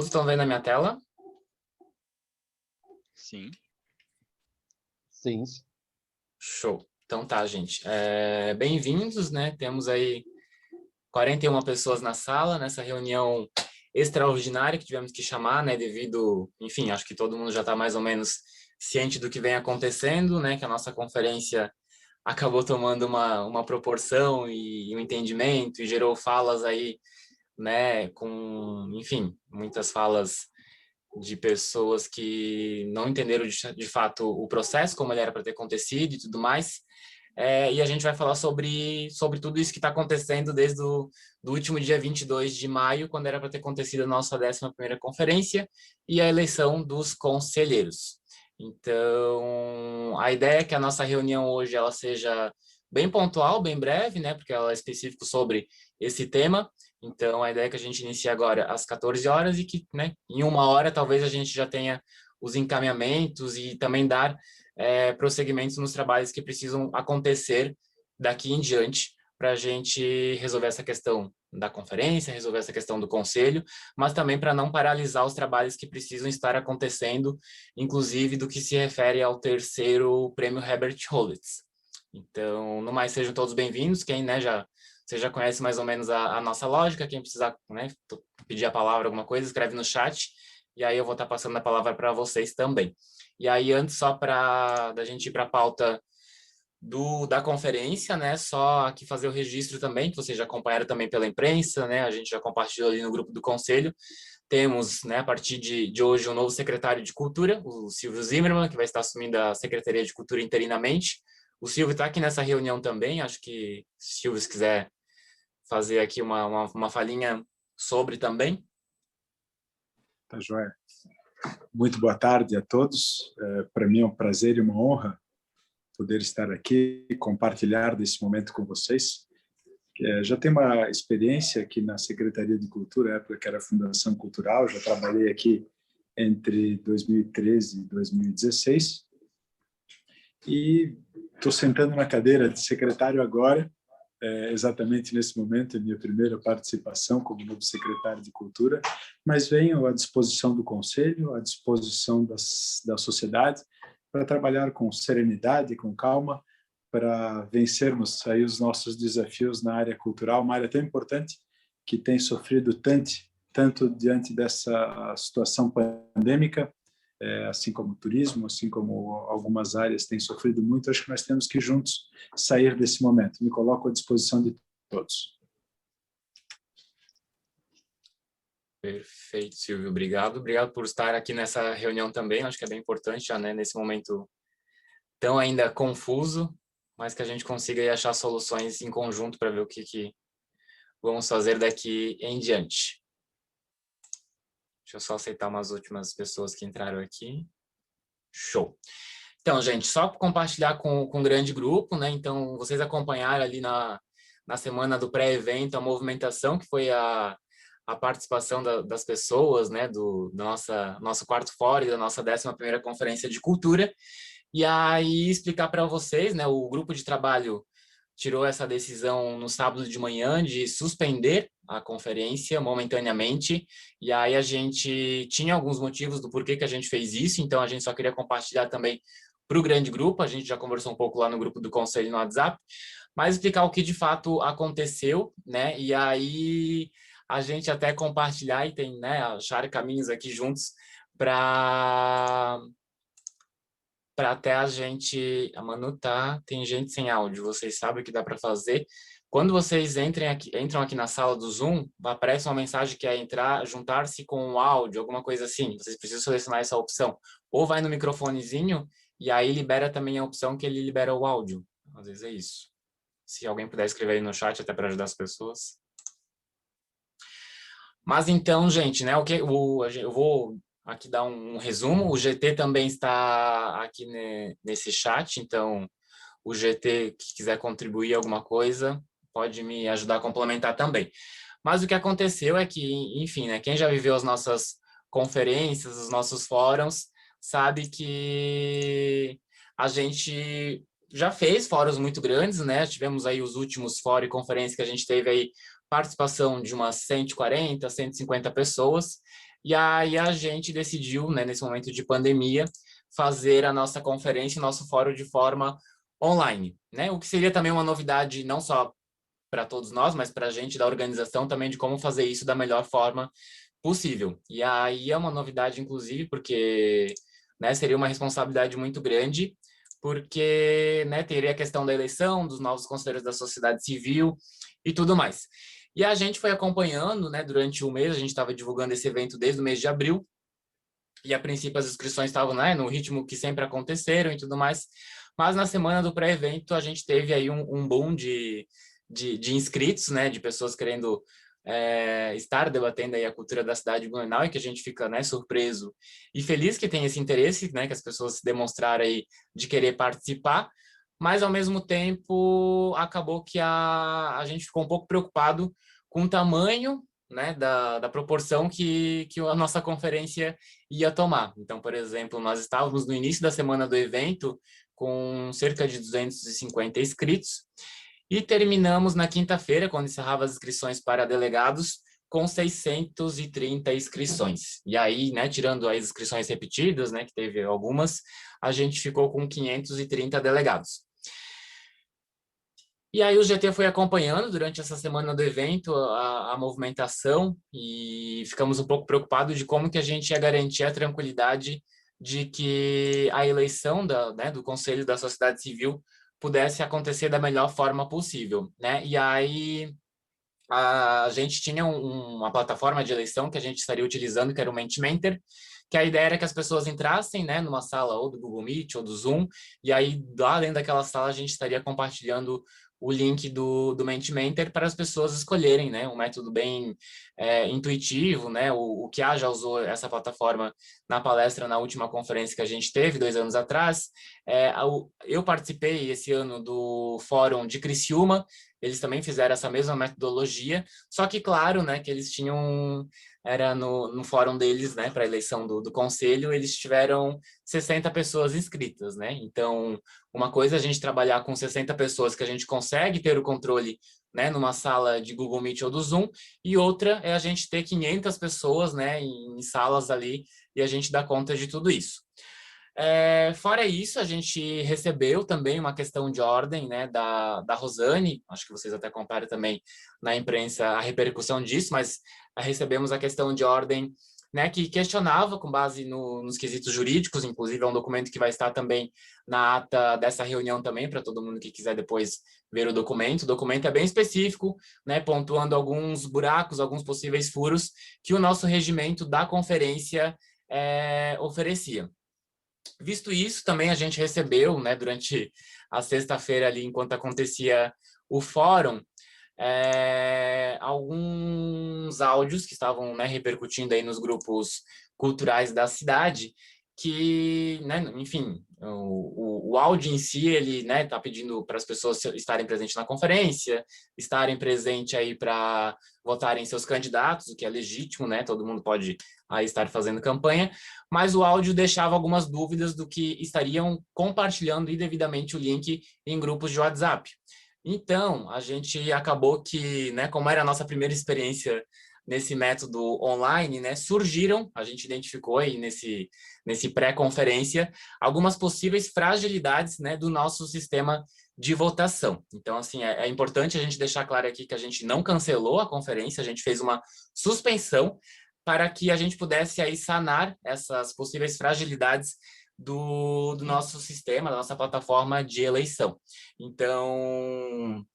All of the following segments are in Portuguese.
Todos estão vendo a minha tela? Sim. Sim. Show. Então tá, gente. Bem-vindos, né? Temos aí 41 pessoas na sala, nessa reunião extraordinária que tivemos que chamar, né? Devido, enfim, acho que todo mundo já está mais ou menos ciente do que vem acontecendo, né? Que a nossa conferência acabou tomando uma proporção e um entendimento e gerou falas aí, né? Enfim, muitas falas de pessoas que não entenderam de fato o processo, como ele era para ter acontecido e tudo mais. E a gente vai falar sobre tudo isso que está acontecendo desde do último dia 22 de maio, quando era para ter acontecido a nossa 11ª conferência e a eleição dos conselheiros. Então, a ideia é que a nossa reunião hoje ela seja bem pontual, bem breve, né, porque ela é específica sobre esse tema. Então, a ideia é que a gente inicie agora às 14 horas e que, né, em 1 hora talvez a gente já tenha os encaminhamentos e também dar prosseguimentos nos trabalhos que precisam acontecer daqui em diante para a gente resolver essa questão da conferência, resolver essa questão do conselho, mas também para não paralisar os trabalhos que precisam estar acontecendo, inclusive do que se refere ao 3º Prêmio Herbert Holitz. Então, no mais, sejam todos bem-vindos. Quem, né, você já conhece mais ou menos a nossa lógica, quem precisar, né, pedir a palavra, alguma coisa, escreve no chat, e aí eu vou estar passando a palavra para vocês também. E aí, antes, só da gente ir para a pauta da conferência, né, só aqui fazer o registro também, que vocês já acompanharam também pela imprensa, né, a gente já compartilhou ali no grupo do Conselho. Temos, né, a partir de hoje, um novo secretário de Cultura, o Silvio Zimmermann, que vai estar assumindo a Secretaria de Cultura interinamente. O Silvio está aqui nessa reunião também, acho que, Silvio, se quiser fazer aqui uma falinha sobre também. Tá joia. Muito boa tarde a todos. Para mim é um prazer e uma honra poder estar aqui e compartilhar desse momento com vocês. Já tenho uma experiência aqui na Secretaria de Cultura, época que era a Fundação Cultural, já trabalhei aqui entre 2013 e 2016 e estou sentando na cadeira de secretário agora, exatamente nesse momento, é minha primeira participação como novo secretário de Cultura, mas venho à disposição do Conselho, à disposição da sociedade, para trabalhar com serenidade, com calma, para vencermos aí os nossos desafios na área cultural, uma área tão importante que tem sofrido tanto diante dessa situação pandêmica, assim como o turismo, assim como algumas áreas têm sofrido muito. Acho que nós temos que juntos sair desse momento. Me coloco à disposição de todos. Perfeito, Silvio. Obrigado. Obrigado por estar aqui nessa reunião também. Acho que é bem importante, já, né, nesse momento tão ainda confuso, mas que a gente consiga aí achar soluções em conjunto para ver o que vamos fazer daqui em diante. Deixa eu só aceitar umas últimas pessoas que entraram aqui. Show. Então, gente, só para compartilhar com um grande grupo, né? Então, vocês acompanharam ali na semana do pré-evento a movimentação, que foi a participação das pessoas, né? Do nosso quarto fórum e da nossa 11ª Conferência de Cultura. E aí, explicar para vocês, né? O grupo de trabalho tirou essa decisão no sábado de manhã de suspender a conferência momentaneamente, e aí a gente tinha alguns motivos do porquê que a gente fez isso, então a gente só queria compartilhar também para o grande grupo, a gente já conversou um pouco lá no grupo do Conselho no WhatsApp, mas explicar o que de fato aconteceu, né, e aí a gente até compartilhar e tem, né, achar caminhos aqui juntos para até a gente... A Manu tem gente sem áudio, vocês sabem o que dá para fazer. Quando vocês entram aqui na sala do Zoom, aparece uma mensagem que é juntar-se com o áudio, alguma coisa assim. Vocês precisam selecionar essa opção. Ou vai no microfonezinho e aí libera também a opção que ele libera o áudio. Às vezes é isso. Se alguém puder escrever aí no chat até para ajudar as pessoas. Mas então, gente, né, eu vou aqui dar um resumo. O GT também está aqui nesse chat, então o GT que quiser contribuir alguma coisa pode me ajudar a complementar também. Mas o que aconteceu é que, enfim, né, quem já viveu as nossas conferências, os nossos fóruns, sabe que a gente já fez fóruns muito grandes, né? Tivemos aí os últimos fóruns e conferências que a gente teve aí participação de umas 140, 150 pessoas. E aí a gente decidiu, né, nesse momento de pandemia, fazer a nossa conferência, nosso fórum de forma online, né? O que seria também uma novidade não só para todos nós, mas para a gente da organização também de como fazer isso da melhor forma possível. E aí é uma novidade, inclusive, porque, né, seria uma responsabilidade muito grande, porque, né, teria a questão da eleição, dos novos conselheiros da sociedade civil e tudo mais. E a gente foi acompanhando, né, durante o mês, a gente estava divulgando esse evento desde o mês de abril, e a princípio as inscrições estavam, né, no ritmo que sempre aconteceram e tudo mais, mas na semana do pré-evento a gente teve aí um boom de inscritos, né, de pessoas querendo estar debatendo aí a cultura da cidade de Blumenau, e que a gente fica, né, surpreso e feliz que tem esse interesse, né, que as pessoas demonstraram aí de querer participar, mas ao mesmo tempo acabou que a gente ficou um pouco preocupado com o tamanho, né, da proporção que a nossa conferência ia tomar. Então, por exemplo, nós estávamos no início da semana do evento com cerca de 250 inscritos e terminamos na quinta-feira, quando encerrava as inscrições para delegados, com 630 inscrições. E aí, né, tirando as inscrições repetidas, né, que teve algumas, a gente ficou com 530 delegados. E aí o GT foi acompanhando durante essa semana do evento a movimentação e ficamos um pouco preocupados de como que a gente ia garantir a tranquilidade de que a eleição né, do Conselho da Sociedade Civil pudesse acontecer da melhor forma possível, né? E aí a gente tinha uma plataforma de eleição que a gente estaria utilizando, que era o Mentimeter, que a ideia era que as pessoas entrassem, né, numa sala ou do Google Meet ou do Zoom, e aí lá dentro daquela sala a gente estaria compartilhando o link do Mentimeter para as pessoas escolherem, né, um método bem intuitivo, né, o Kiá já usou essa plataforma na palestra na última conferência que a gente teve 2 anos atrás. Eu participei esse ano do Fórum de Criciúma, eles também fizeram essa mesma metodologia, só que claro, né, que eles tinham, era no fórum deles, né, para a eleição do conselho, eles tiveram 60 pessoas inscritas, né, então uma coisa é a gente trabalhar com 60 pessoas que a gente consegue ter o controle, né, numa sala de Google Meet ou do Zoom, e outra é a gente ter 500 pessoas, né, em salas ali, e a gente dar conta de tudo isso. Fora isso, a gente recebeu também uma questão de ordem, né, da Rosane, acho que vocês até acompanharam também na imprensa a repercussão disso, mas recebemos a questão de ordem, né, que questionava com base nos quesitos jurídicos, inclusive é um documento que vai estar também na ata dessa reunião também, para todo mundo que quiser depois ver o documento. O documento é bem específico, né, pontuando alguns buracos, alguns possíveis furos que o nosso regimento da conferência oferecia. Visto isso, também a gente recebeu, né, durante a sexta-feira ali, enquanto acontecia o fórum, alguns áudios que estavam, né, repercutindo aí nos grupos culturais da cidade, que, né, enfim, o áudio em si, ele, né, tá pedindo para as pessoas estarem presentes na conferência, estarem presentes aí para votarem seus candidatos, o que é legítimo, né, todo mundo pode aí estar fazendo campanha, mas o áudio deixava algumas dúvidas do que estariam compartilhando indevidamente o link em grupos de WhatsApp. Então, a gente acabou que, né, como era a nossa primeira experiência nesse método online, né, surgiram, a gente identificou aí nesse pré-conferência, algumas possíveis fragilidades, né, do nosso sistema de votação. Então, assim, é importante a gente deixar claro aqui que a gente não cancelou a conferência, a gente fez uma suspensão para que a gente pudesse aí sanar essas possíveis fragilidades do nosso sistema, da nossa plataforma de eleição. Então,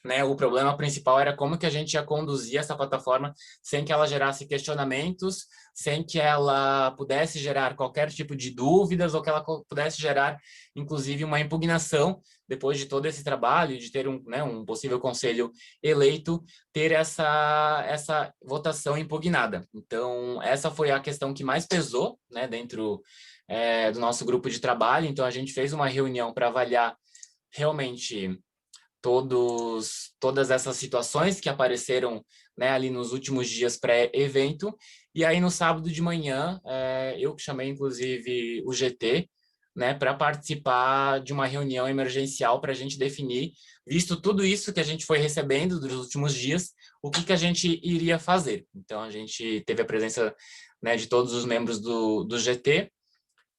né, o problema principal era como que a gente ia conduzir essa plataforma sem que ela gerasse questionamentos, sem que ela pudesse gerar qualquer tipo de dúvidas ou que ela pudesse gerar, inclusive, uma impugnação depois de todo esse trabalho, de ter um possível conselho eleito, ter essa votação impugnada. Então, essa foi a questão que mais pesou, né, dentro do nosso grupo de trabalho. Então, a gente fez uma reunião para avaliar realmente todas essas situações que apareceram, né, ali nos últimos dias pré-evento. E aí, no sábado de manhã, eu que chamei, inclusive, o GT né, para participar de uma reunião emergencial para a gente definir, visto tudo isso que a gente foi recebendo nos últimos dias, o que a gente iria fazer. Então, a gente teve a presença, né, de todos os membros do GT,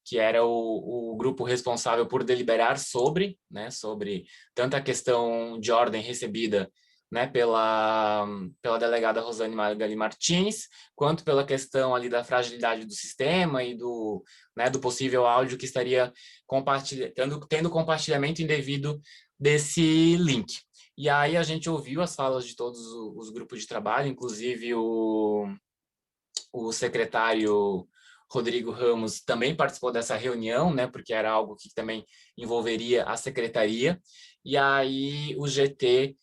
que era o grupo responsável por deliberar sobre, né, sobre tanto a questão de ordem recebida, né, pela delegada Rosane Magali Martins, quanto pela questão ali da fragilidade do sistema e né, do possível áudio que estaria tendo compartilhamento indevido desse link. E aí a gente ouviu as falas de todos os grupos de trabalho, inclusive o secretário Rodrigo Ramos também participou dessa reunião, né, porque era algo que também envolveria a secretaria, e aí o GT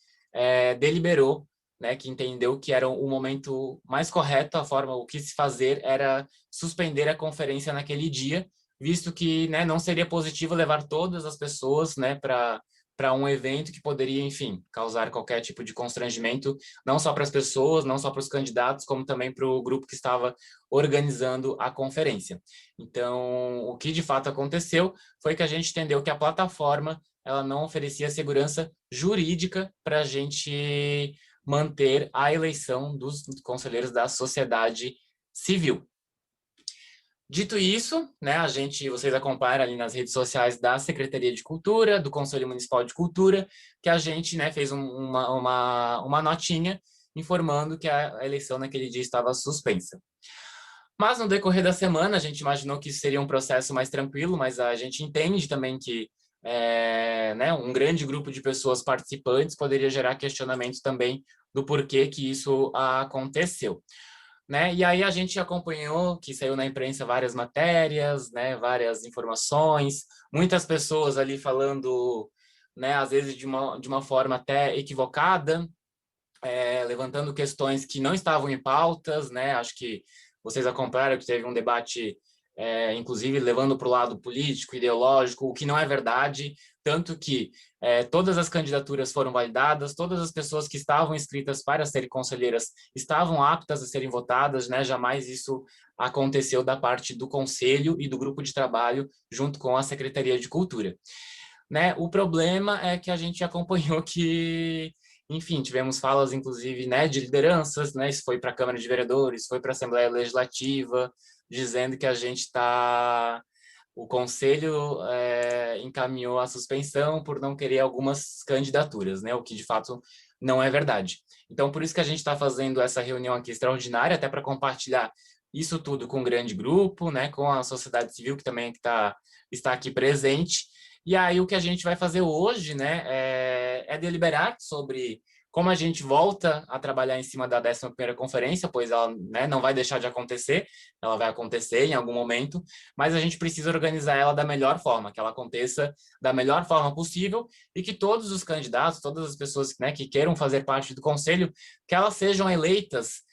deliberou, né, que entendeu que era o momento mais correto, o que se fazer era suspender a conferência naquele dia, visto que, né, não seria positivo levar todas as pessoas, né, para um evento que poderia, enfim, causar qualquer tipo de constrangimento, não só para as pessoas, não só para os candidatos, como também para o grupo que estava organizando a conferência. Então, o que de fato aconteceu foi que a gente entendeu que a plataforma ela não oferecia segurança jurídica para a gente manter a eleição dos conselheiros da sociedade civil. Dito isso, né, vocês acompanham ali nas redes sociais da Secretaria de Cultura, do Conselho Municipal de Cultura, que a gente, né, fez uma notinha informando que a eleição naquele dia estava suspensa. Mas no decorrer da semana, a gente imaginou que isso seria um processo mais tranquilo, mas a gente entende também que né, um grande grupo de pessoas participantes poderia gerar questionamento também do porquê que isso aconteceu. Né? E aí a gente acompanhou que saiu na imprensa várias matérias, né, várias informações, muitas pessoas ali falando, né, às vezes de uma forma até equivocada, levantando questões que não estavam em pautas, né? Acho que vocês acompanharam que teve um debate, inclusive levando para o lado político, ideológico, o que não é verdade, tanto que todas as candidaturas foram validadas, todas as pessoas que estavam inscritas para serem conselheiras estavam aptas a serem votadas, né? Jamais isso aconteceu da parte do conselho e do grupo de trabalho junto com a Secretaria de Cultura. Né? O problema é que a gente acompanhou que, enfim, tivemos falas, inclusive, né, de lideranças, né? Isso foi para a Câmara de Vereadores, foi para a Assembleia Legislativa, dizendo que o Conselho encaminhou a suspensão por não querer algumas candidaturas, né? O que de fato não é verdade. Então, por isso que a gente está fazendo essa reunião aqui extraordinária, até para compartilhar isso tudo com um grande grupo, né? Com a sociedade civil, que também está aqui presente. E aí o que a gente vai fazer hoje, né, é deliberar sobre como a gente volta a trabalhar em cima da 11ª conferência, pois ela, né, não vai deixar de acontecer, ela vai acontecer em algum momento, mas a gente precisa organizar ela da melhor forma, que ela aconteça da melhor forma possível e que todos os candidatos, todas as pessoas, né, que queiram fazer parte do conselho, que elas sejam eleitas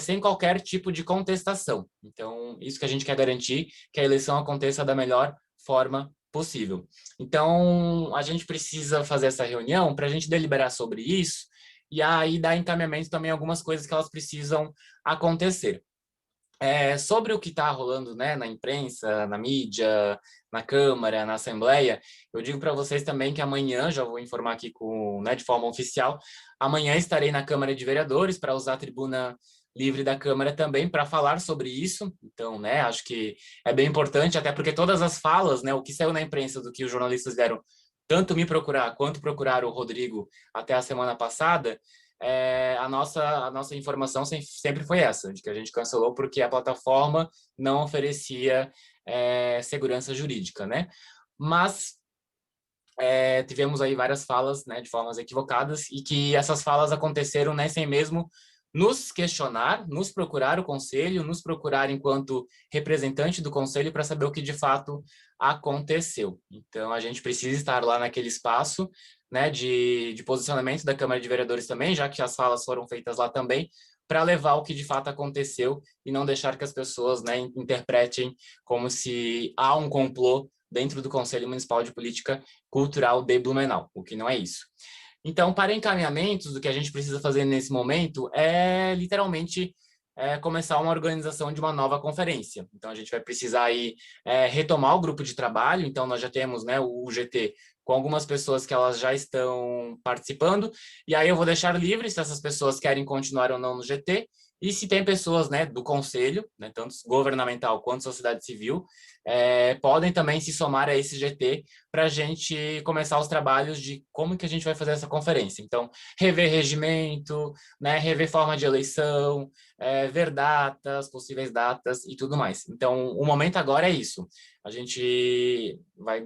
sem qualquer tipo de contestação. Então, isso que a gente quer garantir, que a eleição aconteça da melhor forma possível. Então, a gente precisa fazer essa reunião para a gente deliberar sobre isso e aí dar encaminhamento também a algumas coisas que elas precisam acontecer. Sobre o que está rolando, né, na imprensa, na mídia, na Câmara, na Assembleia, eu digo para vocês também que amanhã, já vou informar aqui né, de forma oficial, amanhã estarei na Câmara de Vereadores para usar a tribuna livre da Câmara também para falar sobre isso. Então, né, acho que é bem importante, até porque todas as falas, né, o que saiu na imprensa do que os jornalistas deram, tanto me procurar quanto procurar o Rodrigo até a semana passada, a nossa informação sempre foi essa, de que a gente cancelou porque a plataforma não oferecia segurança jurídica, né? Mas tivemos aí várias falas, né, de formas equivocadas e que essas falas aconteceram, né, sem mesmo nos questionar, nos procurar o conselho, nos procurar enquanto representante do conselho para saber o que de fato aconteceu. Então, a gente precisa estar lá naquele espaço, né, de posicionamento da Câmara de Vereadores também, já que as falas foram feitas lá também, para levar o que de fato aconteceu e não deixar que as pessoas, né, interpretem como se há um complô dentro do Conselho Municipal de Política Cultural de Blumenau, o que não é isso. Então, para encaminhamentos, o que a gente precisa fazer nesse momento é, literalmente, começar uma organização de uma nova conferência. Então, a gente vai precisar aí retomar o grupo de trabalho. Então, nós já temos, né, o GT com algumas pessoas que elas já estão participando, e aí eu vou deixar livre se essas pessoas querem continuar ou não no GT, e se tem pessoas, né, do conselho, né, tanto governamental quanto sociedade civil, podem também se somar a esse GT para a gente começar os trabalhos de como que a gente vai fazer essa conferência. Então, rever regimento, né, rever forma de eleição, ver datas, possíveis datas e tudo mais. Então, o momento agora é isso. A gente vai...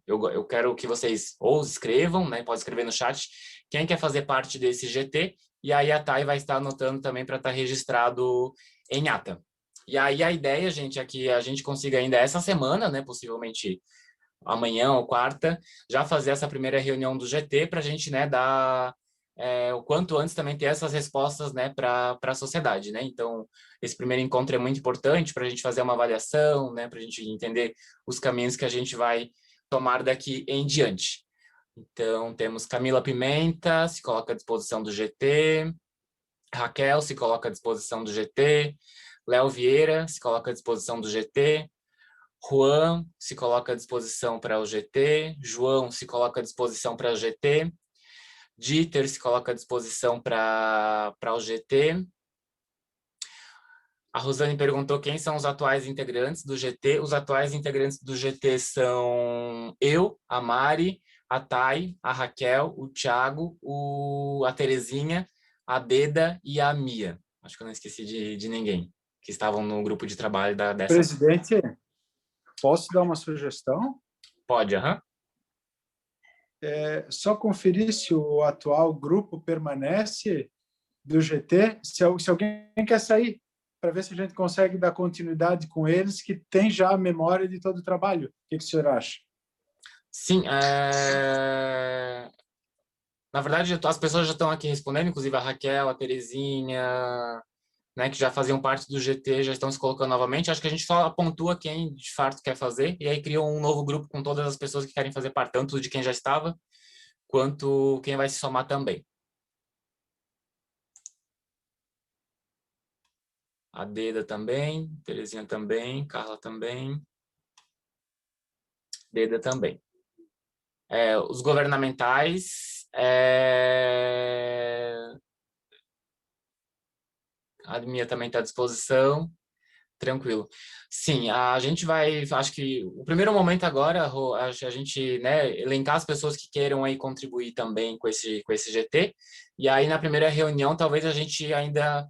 Eu quero que vocês ou escrevam, né, pode escrever no chat, quem quer fazer parte desse GT, e aí a Thay vai estar anotando também para estar registrado em ata. E aí a ideia, gente, é que a gente consiga ainda essa semana, né, possivelmente amanhã ou quarta, já fazer essa primeira reunião do GT para a gente, né, dar o quanto antes também ter essas respostas, né, para a sociedade, né? Então, esse primeiro encontro é muito importante para a gente fazer uma avaliação, né, para a gente entender os caminhos que a gente vai tomar daqui em diante. Então, temos Camila Pimenta, se coloca à disposição do GT, Raquel se coloca à disposição do GT, Léo Vieira se coloca à disposição do GT, Juan se coloca à disposição para o GT, João se coloca à disposição para o GT, Dieter se coloca à disposição para o GT. A Rosane perguntou quem são os atuais integrantes do GT. Os atuais integrantes do GT são eu, a Mari, a Thay, a Raquel, o Thiago, a Terezinha, a Deda e a Mia. Acho que eu não esqueci de ninguém que estavam no grupo de trabalho dessa. Presidente, posso dar uma sugestão? Pode, aham. Só conferir se o atual grupo permanece do GT, se alguém quer sair, para ver se a gente consegue dar continuidade com eles, que tem já a memória de todo o trabalho. O que o senhor acha? Sim, na verdade, as pessoas já estão aqui respondendo, inclusive a Raquel, a Terezinha, né, que já faziam parte do GT, já estão se colocando novamente. Acho que a gente só pontua quem de fato quer fazer, e aí cria um novo grupo com todas as pessoas que querem fazer parte, tanto de quem já estava, quanto quem vai se somar também. A Deda também, Terezinha também, Carla também, Deda também. Os governamentais, a Admia também está à disposição. Tranquilo. Sim, a gente vai, acho que o primeiro momento agora, Rô, a gente, né, elencar as pessoas que queiram aí contribuir também com esse GT, e aí na primeira reunião talvez a gente ainda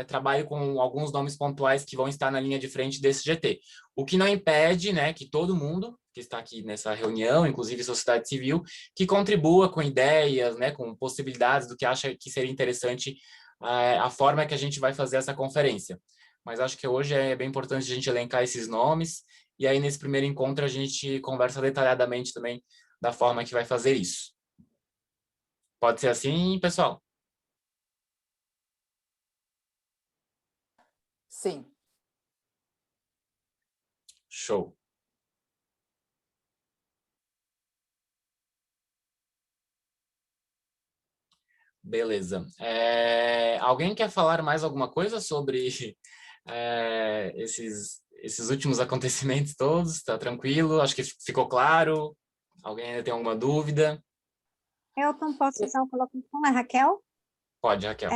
trabalhe com alguns nomes pontuais que vão estar na linha de frente desse GT. O que não impede, né, que todo mundo que está aqui nessa reunião, inclusive sociedade civil, que contribua com ideias, né, com possibilidades do que acha que seria interessante a forma que a gente vai fazer essa conferência. Mas acho que hoje é bem importante a gente elencar esses nomes, e aí nesse primeiro encontro a gente conversa detalhadamente também da forma que vai fazer isso. Pode ser assim, pessoal? Sim. Show. Beleza. Alguém quer falar mais alguma coisa sobre esses últimos acontecimentos todos? Está tranquilo? Acho que ficou claro. Alguém ainda tem alguma dúvida? Elton, posso usar o colocação? É Raquel? Pode, Raquel.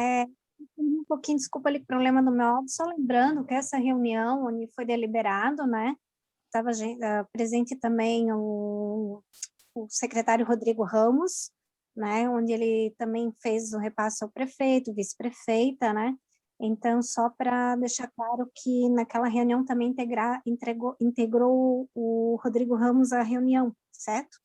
Um pouquinho, desculpa ali, problema do meu áudio, só lembrando que essa reunião onde foi deliberado, né, estava presente também o secretário Rodrigo Ramos, né, onde ele também fez o repasse ao prefeito, vice-prefeita, né, então só para deixar claro que naquela reunião também integrou o Rodrigo Ramos à reunião, certo?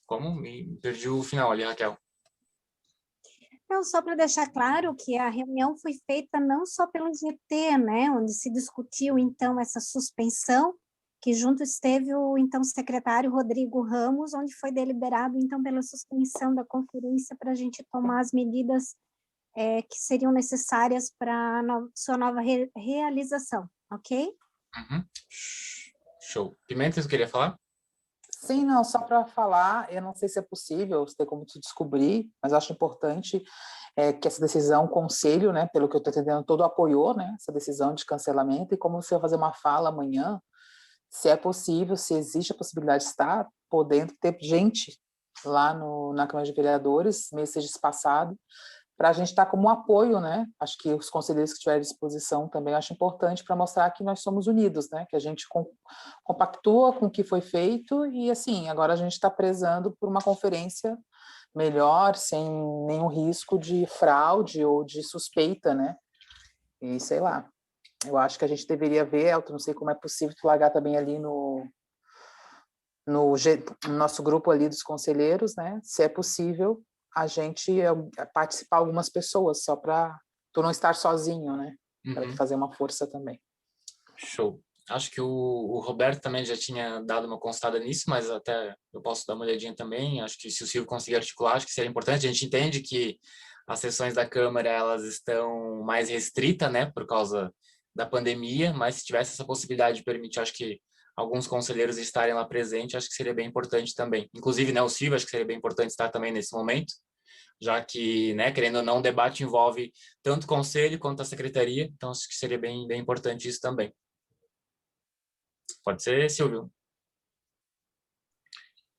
Como? Me perdi o final ali, Raquel. Não, só para deixar claro que a reunião foi feita não só pelo GT, né, onde se discutiu, então, essa suspensão, que junto esteve o, então, secretário Rodrigo Ramos, onde foi deliberado, então, pela suspensão da conferência para a gente tomar as medidas que seriam necessárias para sua nova realização, ok? Uhum. Show. Pimenta, você queria falar? Sim, não, só para falar, eu não sei se é possível, se tem como te descobrir, mas acho importante que essa decisão, o conselho, né, pelo que eu estou entendendo, todo apoiou, né, essa decisão de cancelamento, e como você vai fazer uma fala amanhã, se é possível, se existe a possibilidade de estar podendo ter gente lá na Câmara de Vereadores, mesmo seja espaçado, para a gente estar como um apoio, né? Acho que os conselheiros que tiverem disposição também acho importante para mostrar que nós somos unidos, né? Que a gente compactua com o que foi feito e, assim, agora a gente está prezando por uma conferência melhor, sem nenhum risco de fraude ou de suspeita, né? E sei lá, eu acho que a gente deveria ver, Elton, não sei como é possível tu largar também ali no nosso grupo ali dos conselheiros, né? Se é possível a gente participar algumas pessoas, só para tu não estar sozinho, né? Para fazer uma força também. Show. Acho que o Roberto também já tinha dado uma constada nisso, mas até eu posso dar uma olhadinha também. Acho que se o Silvio conseguir articular, acho que seria importante. A gente entende que as sessões da Câmara, elas estão mais restritas, né, por causa da pandemia, mas se tivesse essa possibilidade de permitir, acho que alguns conselheiros estarem lá presentes, acho que seria bem importante também. Inclusive, né, o Silvio, acho que seria bem importante estar também nesse momento, já que, né, querendo ou não, o debate envolve tanto o conselho quanto a secretaria, então acho que seria bem importante isso também. Pode ser, Silvio?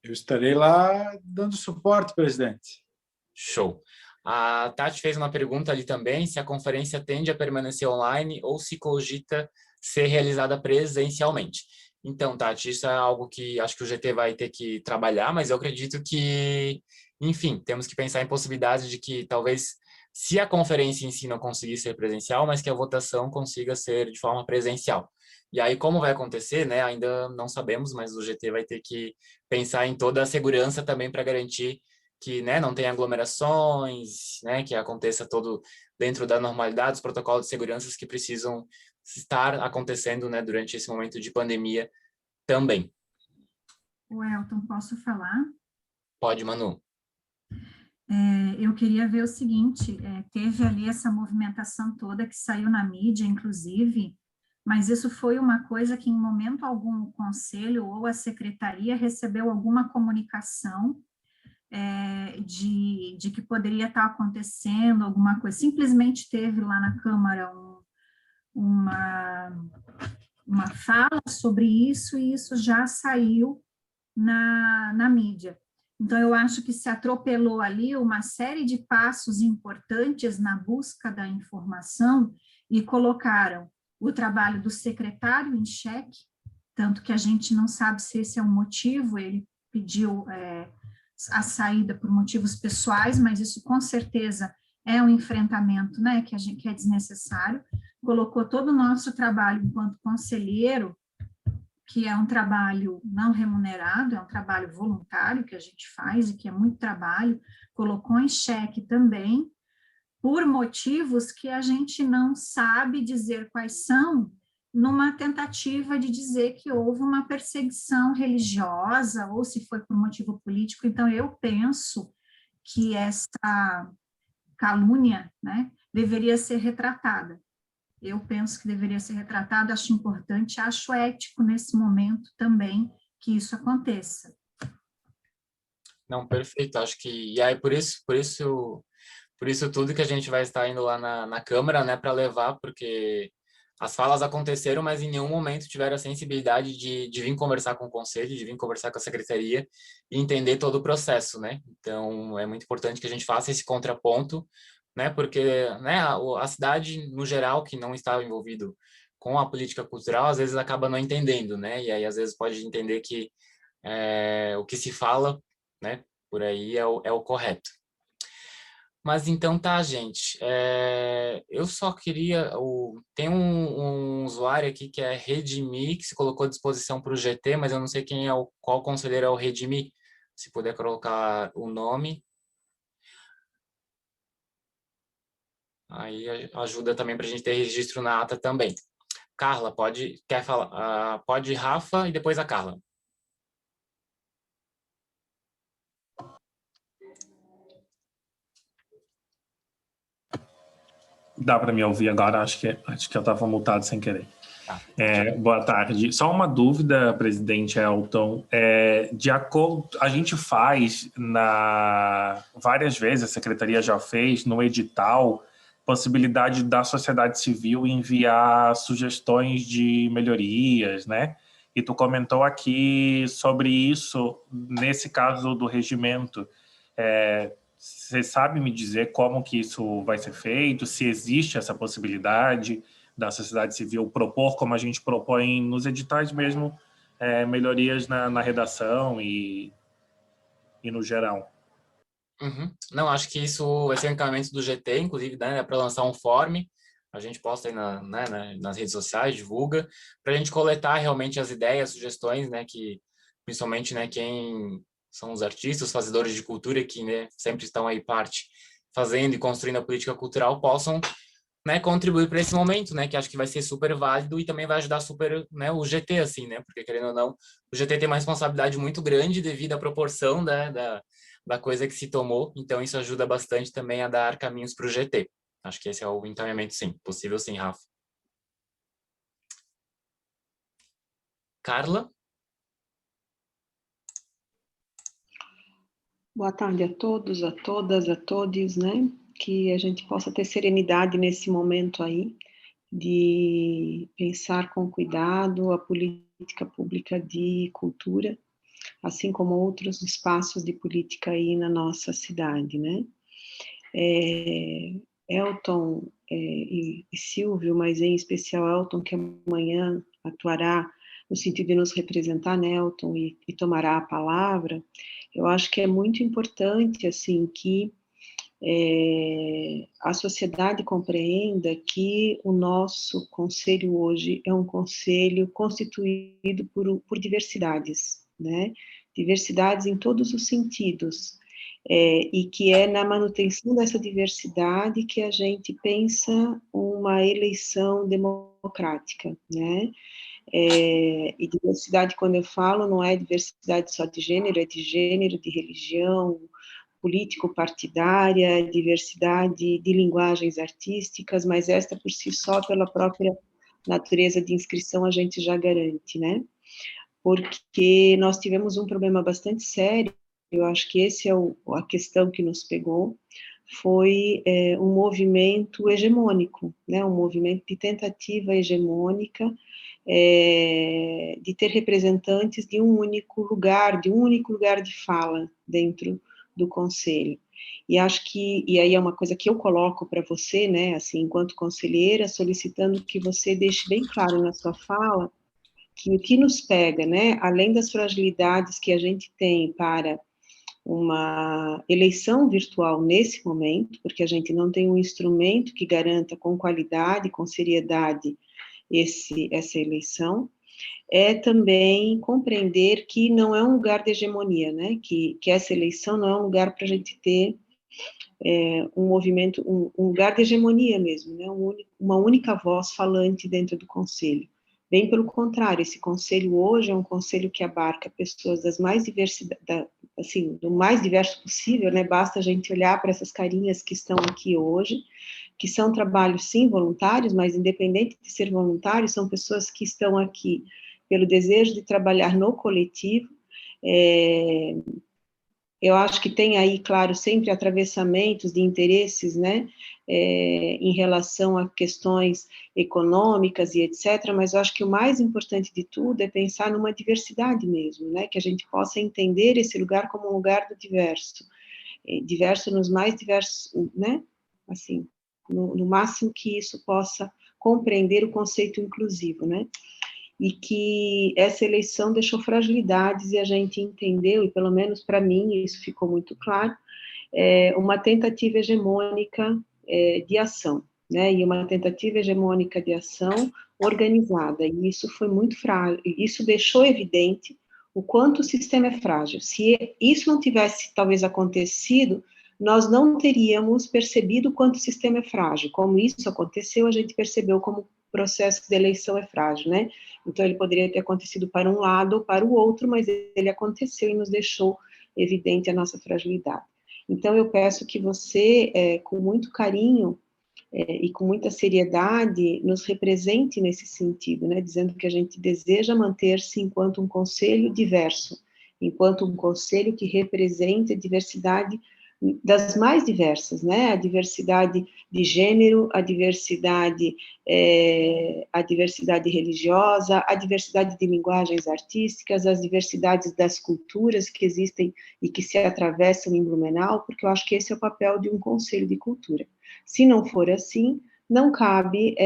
Eu estarei lá dando suporte, presidente. Show. A Tati fez uma pergunta ali também, se a conferência tende a permanecer online ou se cogita ser realizada presencialmente. Então, Tati, isso é algo que acho que o GT vai ter que trabalhar, mas eu acredito que, enfim, temos que pensar em possibilidades de que talvez, se a conferência em si não conseguir ser presencial, mas que a votação consiga ser de forma presencial. E aí, como vai acontecer, né? Ainda não sabemos, mas o GT vai ter que pensar em toda a segurança também para garantir que, né, não tenha aglomerações, né, que aconteça todo dentro da normalidade, os protocolos de segurança que precisam estar acontecendo, né, durante esse momento de pandemia também. O Elton, posso falar? Pode, Manu. Eu queria ver o seguinte, teve ali essa movimentação toda que saiu na mídia, inclusive, mas isso foi uma coisa que em momento algum o conselho ou a secretaria recebeu alguma comunicação de que poderia estar acontecendo alguma coisa. Simplesmente teve lá na Câmara uma fala sobre isso e isso já saiu na mídia. Então, eu acho que se atropelou ali uma série de passos importantes na busca da informação e colocaram o trabalho do secretário em xeque, tanto que a gente não sabe se esse é um motivo, ele pediu a saída por motivos pessoais, mas isso com certeza é um enfrentamento, né, que é desnecessário. Colocou todo o nosso trabalho enquanto conselheiro, que é um trabalho não remunerado, é um trabalho voluntário que a gente faz e que é muito trabalho, colocou em xeque também, por motivos que a gente não sabe dizer quais são, numa tentativa de dizer que houve uma perseguição religiosa ou se foi por motivo político. Então, eu penso que essa calúnia, né, deveria ser retratada. Eu penso que deveria ser retratada, acho importante, acho ético nesse momento também que isso aconteça. Não, perfeito. Acho que e aí por isso tudo que a gente vai estar indo lá na Câmara, né, para levar, porque as falas aconteceram, mas em nenhum momento tiveram a sensibilidade de vir conversar com o conselho, de vir conversar com a secretaria e entender todo o processo, né? Então, é muito importante que a gente faça esse contraponto, né? Porque, né, a cidade, no geral, que não está envolvido com a política cultural, às vezes acaba não entendendo, né? E aí, às vezes, pode entender que o que se fala, né, por aí é o correto. Mas então tá, gente. Eu só queria. Tem um usuário aqui que é Redmi, que se colocou à disposição para o GT, mas eu não sei qual conselheiro é o Redmi. Se puder colocar o nome. Aí ajuda também para a gente ter registro na ata também. Carla, quer falar? Pode Rafa e depois a Carla. Dá para me ouvir agora? Acho que eu estava multado sem querer. Boa tarde. Só uma dúvida, presidente Elton. De acordo, a gente faz várias vezes, a secretaria já fez no edital, possibilidade da sociedade civil enviar sugestões de melhorias, né? E tu comentou aqui sobre isso nesse caso do regimento. Você sabe me dizer como que isso vai ser feito? Se existe essa possibilidade da sociedade civil propor, como a gente propõe nos editais mesmo, melhorias na redação e no geral. Uhum. Não, acho que isso vai ser um encaminhamento do GT, inclusive, né, para lançar um form, a gente posta aí nas redes sociais, divulga, para a gente coletar realmente as ideias, sugestões, né, que principalmente, né, quem são os artistas, os fazedores de cultura, que, né, sempre estão aí fazendo e construindo a política cultural, possam, né, contribuir para esse momento, né, que acho que vai ser super válido e também vai ajudar super, né, o GT, assim, né, porque querendo ou não, o GT tem uma responsabilidade muito grande devido à proporção da coisa que se tomou, então isso ajuda bastante também a dar caminhos para o GT. Acho que esse é o encaminhamento, sim. Possível, sim, Rafa. Carla? Boa tarde a todos, a todas, a todes, né? Que a gente possa ter serenidade nesse momento aí, de pensar com cuidado a política pública de cultura, assim como outros espaços de política aí na nossa cidade, né? Elton e Silvio, mas em especial Elton, que amanhã atuará no sentido de nos representar, né, Elton, e tomará a palavra. Eu acho que é muito importante, assim, que a sociedade compreenda que o nosso conselho hoje é um conselho constituído por diversidades, né? Diversidades em todos os sentidos, e que é na manutenção dessa diversidade que a gente pensa uma eleição democrática, né? E diversidade, quando eu falo, não é diversidade só de gênero, de religião, político-partidária, diversidade de linguagens artísticas, mas esta por si só, pela própria natureza de inscrição, a gente já garante, né? Porque nós tivemos um problema bastante sério, eu acho que esse é a questão que nos pegou, foi um movimento hegemônico, né? Um movimento de tentativa hegemônica, de ter representantes de um único lugar de fala dentro do conselho. E acho que, e aí é uma coisa que eu coloco para você, né, assim, enquanto conselheira, solicitando que você deixe bem claro na sua fala que o que nos pega, né, além das fragilidades que a gente tem para uma eleição virtual nesse momento, porque a gente não tem um instrumento que garanta com qualidade, com seriedade essa eleição, é também compreender que não é um lugar de hegemonia, né? Que essa eleição não é um lugar para a gente ter um movimento, um lugar de hegemonia mesmo, né? Uma única voz falante dentro do conselho. Bem pelo contrário, esse conselho hoje é um conselho que abarca pessoas das mais assim, do mais diverso possível, né? Basta a gente olhar para essas carinhas que estão aqui hoje, que são trabalhos, sim, voluntários, mas independente de ser voluntários, são pessoas que estão aqui pelo desejo de trabalhar no coletivo. Eu acho que tem aí, claro, sempre atravessamentos de interesses, né, em relação a questões econômicas e etc., mas eu acho que o mais importante de tudo é pensar numa diversidade mesmo, né, que a gente possa entender esse lugar como um lugar do diverso, diverso nos mais diversos, né, assim, no máximo que isso possa compreender o conceito inclusivo, né, e que essa eleição deixou fragilidades e a gente entendeu, e pelo menos para mim isso ficou muito claro, uma tentativa hegemônica de ação, né, e uma tentativa hegemônica de ação organizada, e isso foi muito frágil, isso deixou evidente o quanto o sistema é frágil. Se isso não tivesse, talvez, acontecido, nós não teríamos percebido o quanto o sistema é frágil. Como isso aconteceu, a gente percebeu como o processo de eleição é frágil, né? Então, ele poderia ter acontecido para um lado ou para o outro, mas ele aconteceu e nos deixou evidente a nossa fragilidade. Então, eu peço que você, com muito carinho, e com muita seriedade, nos represente nesse sentido, né, dizendo que a gente deseja manter-se enquanto um conselho diverso, enquanto um conselho que represente a diversidade das mais diversas, né, a diversidade de gênero, a diversidade religiosa, a diversidade de linguagens artísticas, as diversidades das culturas que existem e que se atravessam em Blumenau, porque eu acho que esse é o papel de um conselho de cultura. Se não for assim, não cabe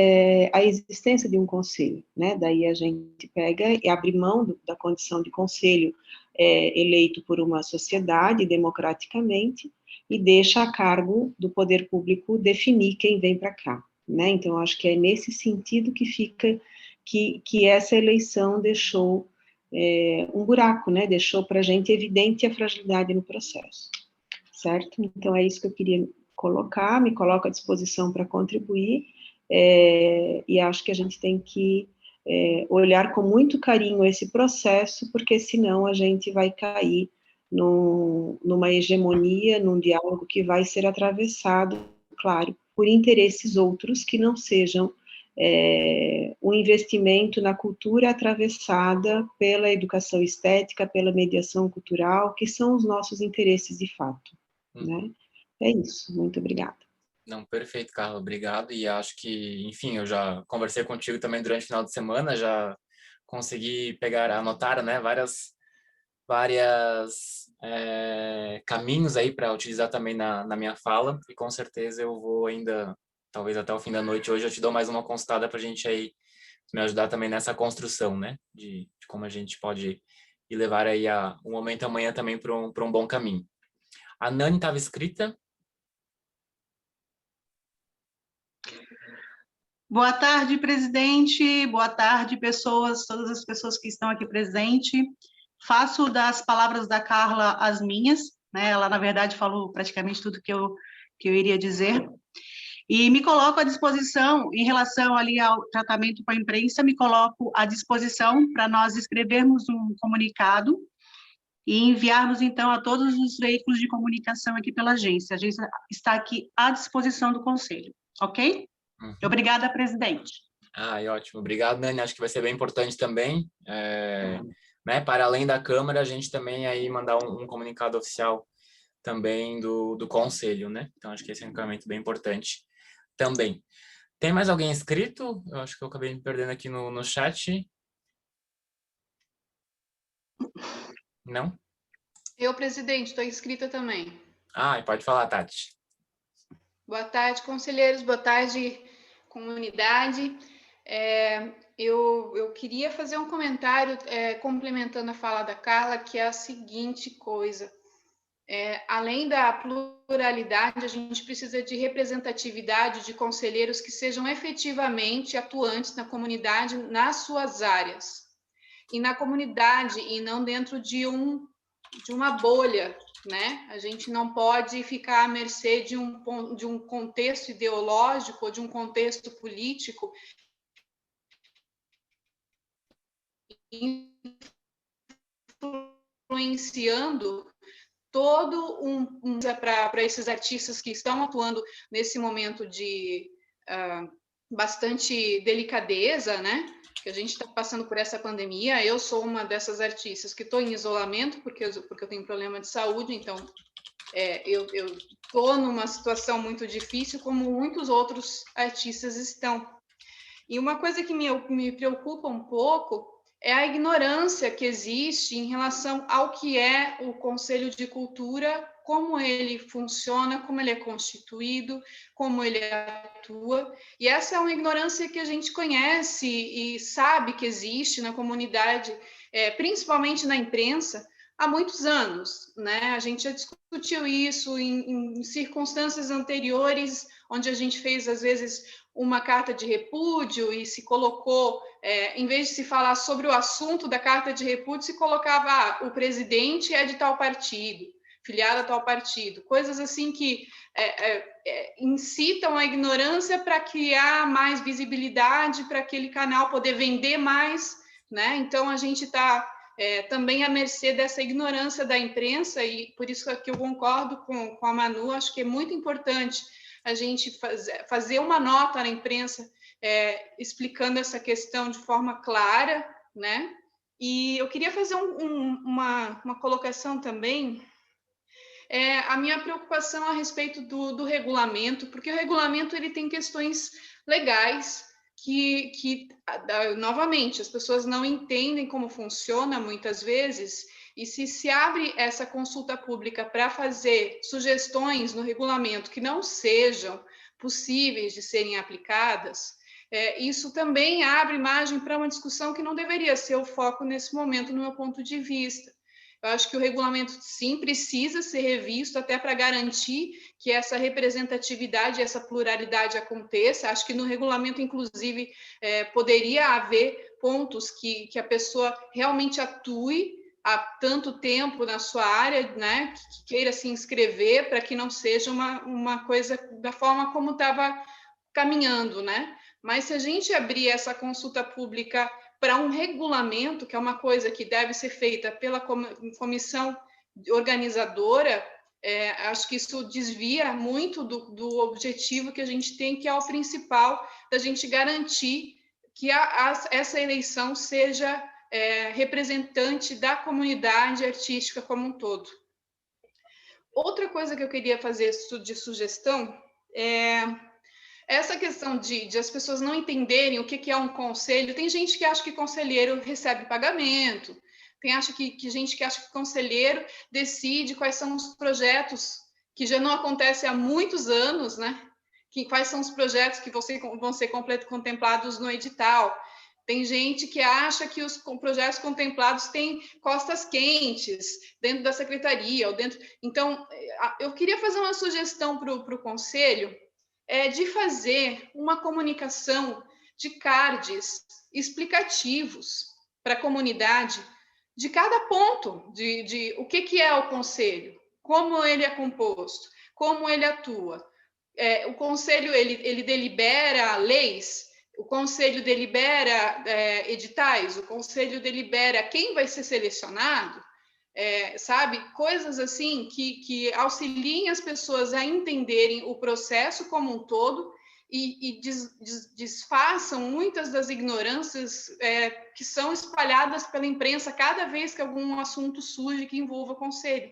a existência de um conselho, né? Daí a gente pega e abre mão da condição de conselho eleito por uma sociedade democraticamente e deixa a cargo do poder público definir quem vem para cá, né? Então, eu acho que é nesse sentido que fica que essa eleição deixou um buraco, né? Deixou para a gente evidente a fragilidade no processo, certo? Então, é isso que eu queria colocar, me coloco à disposição para contribuir, e acho que a gente tem que olhar com muito carinho esse processo, porque senão a gente vai cair numa hegemonia, num diálogo que vai ser atravessado, claro, por interesses outros que não sejam um investimento na cultura atravessada pela educação estética, pela mediação cultural, que são os nossos interesses de fato, né? É isso, muito obrigada. Não, perfeito, Carla, obrigado. E acho que, enfim, eu já conversei contigo também durante o final de semana, já consegui anotar, né, várias caminhos aí para utilizar também na minha fala, e com certeza eu vou ainda, talvez até o fim da noite hoje, eu te dou mais uma consultada para a gente aí me ajudar também nessa construção, né, de como a gente pode ir levar aí o momento amanhã também para um bom caminho. A Nani estava escrita. Boa tarde, presidente. Boa tarde, todas as pessoas que estão aqui presentes. Faço das palavras da Carla as minhas, né? Ela, na verdade, falou praticamente tudo que eu iria dizer. E me coloco à disposição, em relação ali ao tratamento com a imprensa, me coloco à disposição para nós escrevermos um comunicado e enviarmos, então, a todos os veículos de comunicação aqui pela agência. A agência está aqui à disposição do Conselho, ok? Obrigada, presidente. Ótimo. Obrigado, Nani. Acho que vai ser bem importante também, né, para além da Câmara, a gente também aí mandar um comunicado oficial também do Conselho, né? Então, acho que esse é um encaminhamento bem importante também. Tem mais alguém inscrito? Eu acho que eu acabei me perdendo aqui no chat. Não? Eu, presidente, estou inscrita também. Pode falar, Tati. Boa tarde, conselheiros. Boa tarde, comunidade. Eu queria fazer um comentário complementando a fala da Carla, que é a seguinte coisa. Além da pluralidade, a gente precisa de representatividade de conselheiros que sejam efetivamente atuantes na comunidade, nas suas áreas. E na comunidade, e não dentro de uma bolha, né? A gente não pode ficar à mercê de um contexto ideológico ou de um contexto político influenciando todo para esses artistas que estão atuando nesse momento de bastante delicadeza, né? Que a gente está passando por essa pandemia. Eu sou uma dessas artistas que estou em isolamento porque eu tenho problema de saúde, então eu estou numa situação muito difícil, como muitos outros artistas estão. E uma coisa que me preocupa um pouco é a ignorância que existe em relação ao que é o Conselho de Cultura, como ele funciona, como ele é constituído, como ele atua. E essa é uma ignorância que a gente conhece e sabe que existe na comunidade, principalmente na imprensa, há muitos anos, né? A gente já discutiu isso em circunstâncias anteriores, onde a gente fez, às vezes, uma carta de repúdio e se colocou, em vez de se falar sobre o assunto da carta de repúdio, se colocava, o presidente é de tal partido, filiado a tal partido, coisas assim que incitam a ignorância para criar mais visibilidade, para aquele canal poder vender mais, né? Então, a gente está também à mercê dessa ignorância da imprensa, e por isso que eu concordo com a Manu, acho que é muito importante a gente fazer uma nota na imprensa explicando essa questão de forma clara, né? E eu queria fazer uma colocação também, a minha preocupação a respeito do regulamento, porque o regulamento ele tem questões legais que, novamente, as pessoas não entendem como funciona muitas vezes, e se abre essa consulta pública para fazer sugestões no regulamento que não sejam possíveis de serem aplicadas, isso também abre margem para uma discussão que não deveria ser o foco nesse momento, no meu ponto de vista. Eu acho que o regulamento, sim, precisa ser revisto até para garantir que essa representatividade, essa pluralidade aconteça. Acho que no regulamento, inclusive, poderia haver pontos que a pessoa realmente atue há tanto tempo na sua área, né, que queira se inscrever, para que não seja uma coisa da forma como estava caminhando, né? Mas se a gente abrir essa consulta pública para um regulamento, que é uma coisa que deve ser feita pela comissão organizadora, acho que isso desvia muito do objetivo que a gente tem, que é o principal, da gente garantir que essa eleição seja representante da comunidade artística como um todo. Outra coisa que eu queria fazer de sugestão essa questão de as pessoas não entenderem o que é um conselho. Tem gente que acha que conselheiro recebe pagamento, tem gente que acha que conselheiro decide quais são os projetos, que já não acontece há muitos anos, né? Quais são os projetos que vão ser contemplados no edital. Tem gente que acha que os projetos contemplados têm costas quentes dentro da secretaria. Então, eu queria fazer uma sugestão para o conselho, de fazer uma comunicação de cards explicativos para a comunidade de cada ponto, de o que é o conselho, como ele é composto, como ele atua. O conselho ele delibera leis, o conselho delibera editais, o conselho delibera quem vai ser selecionado, sabe? Coisas assim que auxiliem as pessoas a entenderem o processo como um todo e desfaçam muitas das ignorâncias que são espalhadas pela imprensa cada vez que algum assunto surge que envolva o conselho.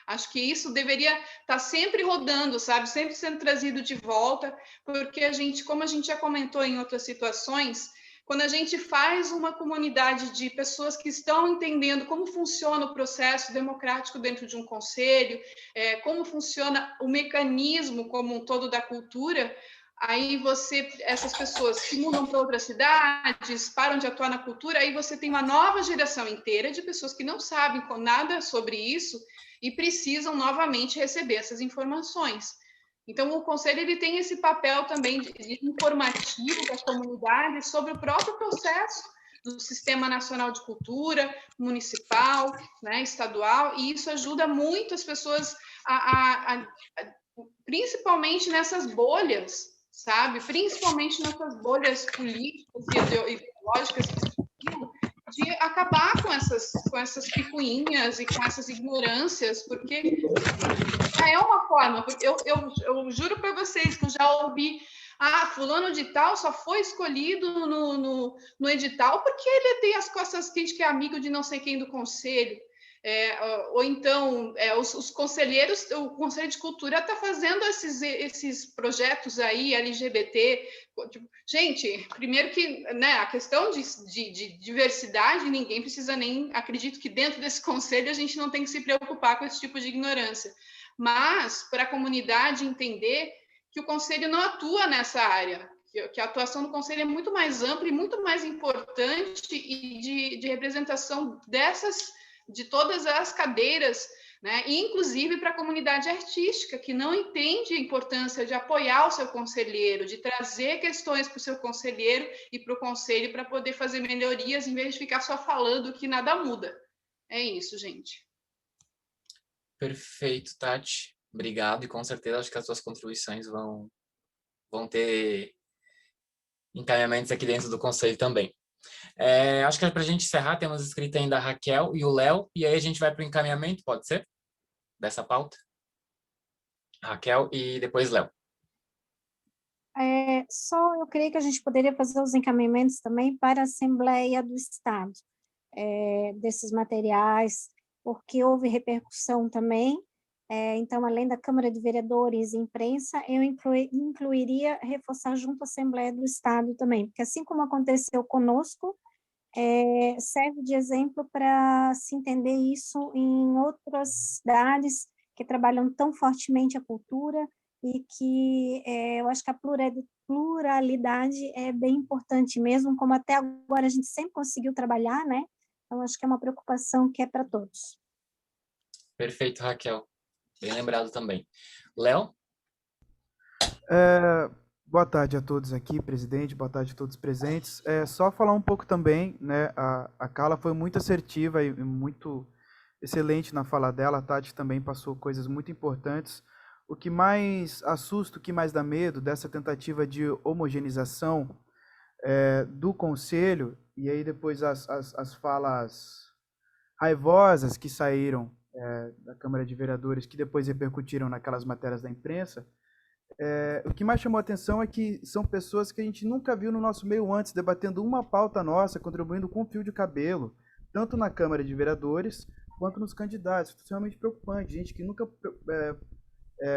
Acho que isso deveria estar sempre rodando, sabe? Sempre sendo trazido de volta, porque como a gente já comentou em outras situações, quando a gente faz uma comunidade de pessoas que estão entendendo como funciona o processo democrático dentro de um conselho, como funciona o mecanismo como um todo da cultura, aí essas pessoas se mudam para outras cidades, param de atuar na cultura, aí você tem uma nova geração inteira de pessoas que não sabem nada sobre isso e precisam novamente receber essas informações. Então, o Conselho ele tem esse papel também de informativo para a comunidade sobre o próprio processo do Sistema Nacional de Cultura, municipal, né, estadual, e isso ajuda muito as pessoas, principalmente nessas bolhas, sabe? Principalmente nessas bolhas políticas e ideológicas que surgiram, de acabar com essas picuinhas e com essas ignorâncias, porque é uma forma, porque eu juro para vocês que eu já ouvi, fulano de tal só foi escolhido no edital porque ele tem as costas quentes, que é amigo de não sei quem do conselho. Ou então, os conselheiros, o Conselho de Cultura está fazendo esses projetos aí, LGBT. Gente, primeiro que, né, a questão de diversidade, ninguém precisa nem... Acredito que dentro desse conselho a gente não tem que se preocupar com esse tipo de ignorância. Mas, para a comunidade entender que o conselho não atua nessa área, que a atuação do conselho é muito mais ampla e muito mais importante e de representação de todas as cadeiras, né? E inclusive para a comunidade artística, que não entende a importância de apoiar o seu conselheiro, de trazer questões para o seu conselheiro e para o conselho para poder fazer melhorias, em vez de ficar só falando que nada muda. É isso, gente. Perfeito, Tati. Obrigado, e com certeza acho que as suas contribuições vão ter encaminhamentos aqui dentro do conselho também. Acho que para a gente encerrar, temos escrito ainda a Raquel e o Léo, e aí a gente vai para o encaminhamento, pode ser? Dessa pauta? Raquel e depois Léo. Só eu creio que a gente poderia fazer os encaminhamentos também para a Assembleia do Estado, desses materiais, porque houve repercussão também. Então, além da Câmara de Vereadores e imprensa, eu incluiria reforçar junto à Assembleia do Estado também, porque assim como aconteceu conosco, serve de exemplo para se entender isso em outras cidades que trabalham tão fortemente a cultura e que eu acho que a pluralidade é bem importante mesmo, como até agora a gente sempre conseguiu trabalhar, né? Então, acho que é uma preocupação que é para todos. Perfeito, Raquel. Bem lembrado também. Léo? Boa tarde a todos aqui, presidente, boa tarde a todos presentes. Só falar um pouco também, né? A Carla foi muito assertiva e muito excelente na fala dela, a Tati também passou coisas muito importantes. O que mais assusta, o que mais dá medo dessa tentativa de homogeneização do Conselho, e aí depois as falas raivosas que saíram da Câmara de Vereadores, que depois repercutiram naquelas matérias da imprensa, o que mais chamou a atenção é que são pessoas que a gente nunca viu no nosso meio antes, debatendo uma pauta nossa, contribuindo com um fio de cabelo, tanto na Câmara de Vereadores, quanto nos candidatos. Isso é realmente preocupante, gente que nunca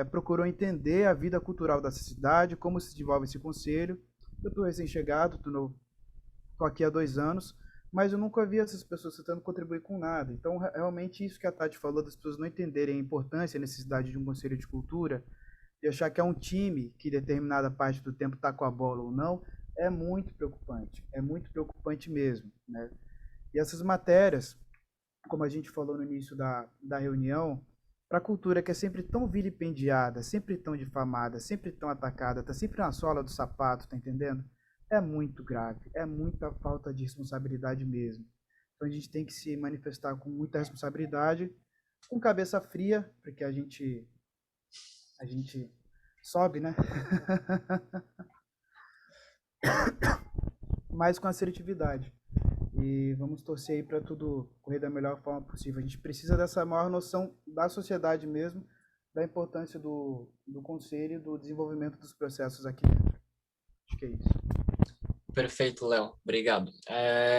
procurou entender a vida cultural dessa cidade, como se desenvolve esse conselho. Eu estou recém-chegado, estou aqui há 2 anos, mas eu nunca vi essas pessoas tentando contribuir com nada. Então, realmente, isso que a Tati falou, das pessoas não entenderem a importância e a necessidade de um conselho de cultura, e achar que é um time que determinada parte do tempo está com a bola ou não, é muito preocupante mesmo, né? E essas matérias, como a gente falou no início da reunião, para a cultura que é sempre tão vilipendiada, sempre tão difamada, sempre tão atacada, está sempre na sola do sapato, tá entendendo? É muito grave, é muita falta de responsabilidade mesmo. Então a gente tem que se manifestar com muita responsabilidade, com cabeça fria, porque a gente sobe, né? Mas com assertividade. E vamos torcer aí para tudo correr da melhor forma possível. A gente precisa dessa maior noção da sociedade mesmo, da importância do conselho e do desenvolvimento dos processos aqui dentro. Acho que é isso. Perfeito, Léo. Obrigado.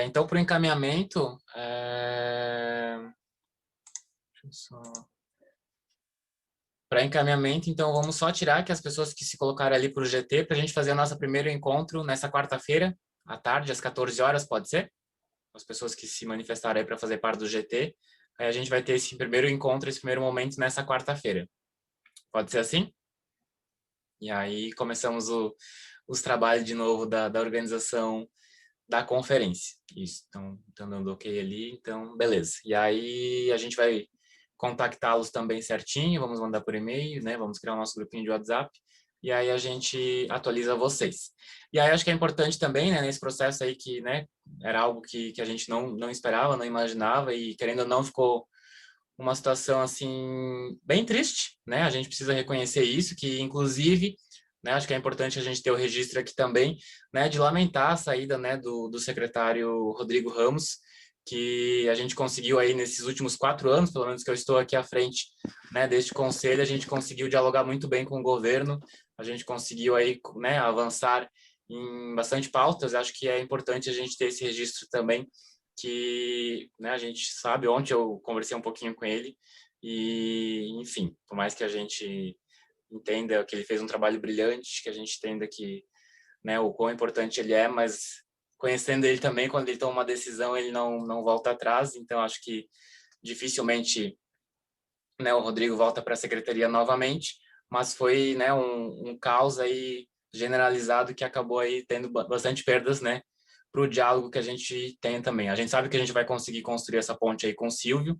Então, para o encaminhamento, deixa eu só... Para encaminhamento, então, vamos só tirar que as pessoas que se colocaram ali para o GT, para a gente fazer o nosso primeiro encontro nessa quarta-feira, à tarde, às 14 horas, pode ser? As pessoas que se manifestaram aí para fazer parte do GT. Aí a gente vai ter esse primeiro encontro, esse primeiro momento nessa quarta-feira. Pode ser assim? E aí começamos os trabalhos de novo da organização da conferência. Isso, então, dando ok ali, então, beleza. E aí a gente vai contactá-los também certinho, vamos mandar por e-mail, né? Vamos criar o nosso grupinho de WhatsApp e aí a gente atualiza vocês. E aí acho que é importante também, né, nesse processo aí que, né, era algo que a gente não esperava, não imaginava e querendo ou não ficou uma situação assim bem triste, né? A gente precisa reconhecer isso, que inclusive, né, acho que é importante a gente ter o registro aqui também, né, de lamentar a saída, né, do secretário Rodrigo Ramos, que a gente conseguiu aí nesses últimos 4 anos, pelo menos que eu estou aqui à frente, né, deste conselho, a gente conseguiu dialogar muito bem com o governo, a gente conseguiu aí, né, avançar em bastante pautas. Acho que é importante a gente ter esse registro também, que, né, a gente sabe, ontem eu conversei um pouquinho com ele e, enfim, por mais que a gente entenda que ele fez um trabalho brilhante, que a gente entenda que, né, o quão importante ele é, mas conhecendo ele também, quando ele toma uma decisão, ele não volta atrás. Então, acho que dificilmente, né, o Rodrigo volta para a secretaria novamente, mas foi, né, um caos aí generalizado que acabou aí tendo bastante perdas, né, para o diálogo que a gente tem também. A gente sabe que a gente vai conseguir construir essa ponte aí com o Silvio,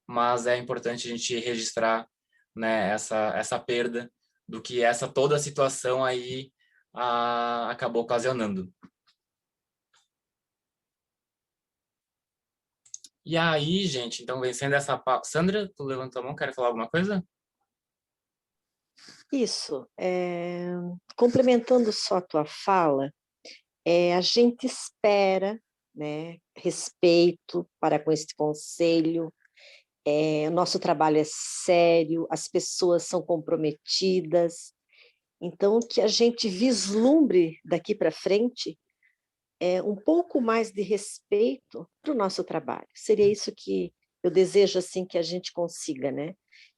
mas é importante a gente registrar, né, essa perda do que toda a situação aí acabou ocasionando. E aí, gente, então vencendo essa pauta... Sandra, tu levantou a mão, quer falar alguma coisa? Isso, complementando só a tua fala, a gente espera, né, respeito para com este conselho, o nosso trabalho é sério, as pessoas são comprometidas, Então, que a gente vislumbre daqui para frente um pouco mais de respeito para o nosso trabalho. Seria isso que eu desejo assim que a gente consiga, né?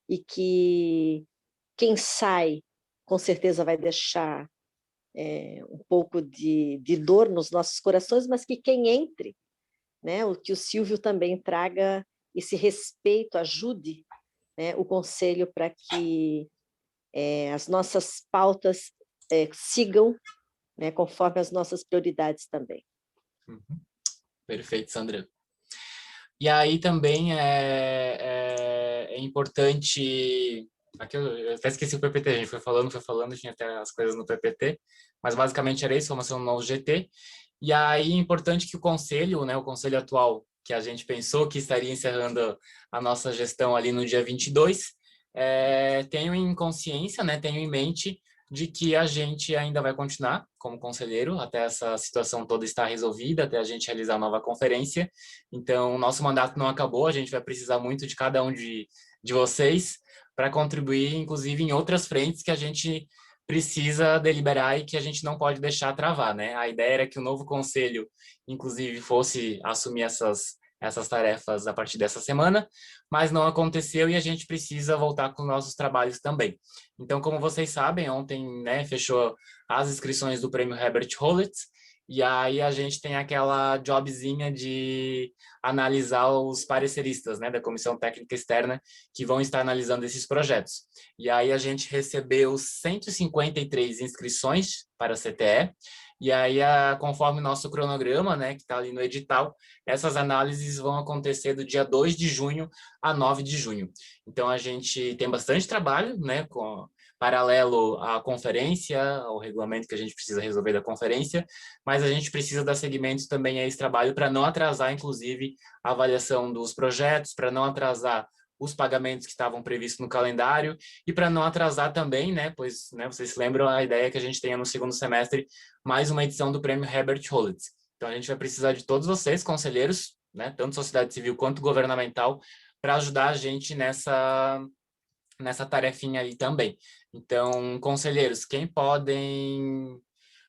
E que quem sai, com certeza vai deixar um pouco de dor nos nossos corações, mas que quem entre, né? O que o Silvio também traga esse respeito, ajude, né, o Conselho para que as nossas pautas sigam, né, conforme as nossas prioridades também. Perfeito, Sandra. E aí também é importante... Aqui eu até esqueci o PPT, a gente foi falando, tinha até as coisas no PPT, mas basicamente era isso, formação do novo GT. E aí é importante que o Conselho, né, o Conselho atual, que a gente pensou que estaria encerrando a nossa gestão ali no dia 22, tenham em consciência, né, tenham em mente de que a gente ainda vai continuar como conselheiro até essa situação toda estar resolvida, até a gente realizar a nova conferência. Então, o nosso mandato não acabou, a gente vai precisar muito de cada um de vocês para contribuir, inclusive, em outras frentes que a gente precisa deliberar e que a gente não pode deixar travar, né? A ideia era que o novo conselho, inclusive, fosse assumir essas tarefas a partir dessa semana, mas não aconteceu e a gente precisa voltar com os nossos trabalhos também. Então, como vocês sabem, ontem, né, fechou as inscrições do Prêmio Herbert Holitz, e aí a gente tem aquela jobzinha de analisar os pareceristas, né, da Comissão Técnica Externa, que vão estar analisando esses projetos. E aí a gente recebeu 153 inscrições para a CTE, e aí, conforme o nosso cronograma, né, que está ali no edital, essas análises vão acontecer do dia 2 de junho a 9 de junho. Então, a gente tem bastante trabalho, né, paralelo à conferência, ao regulamento que a gente precisa resolver da conferência, mas a gente precisa dar seguimento também a esse trabalho para não atrasar, inclusive, a avaliação dos projetos, para não atrasar os pagamentos que estavam previstos no calendário e para não atrasar também, né, pois, né, vocês se lembram a ideia que a gente tenha no segundo semestre mais uma edição do Prêmio Herbert Holitz. Então, a gente vai precisar de todos vocês, conselheiros, né, tanto sociedade civil quanto governamental, para ajudar a gente nessa tarefinha aí também. Então, conselheiros, quem podem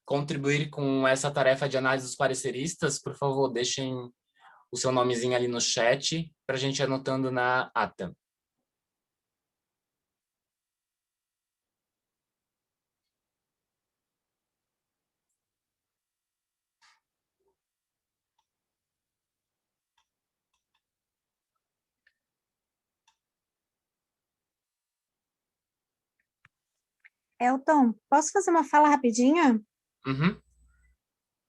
contribuir com essa tarefa de análise dos pareceristas, por favor, deixem o seu nomezinho ali no chat para a gente ir anotando na ata. Elton, posso fazer uma fala rapidinha? Uhum.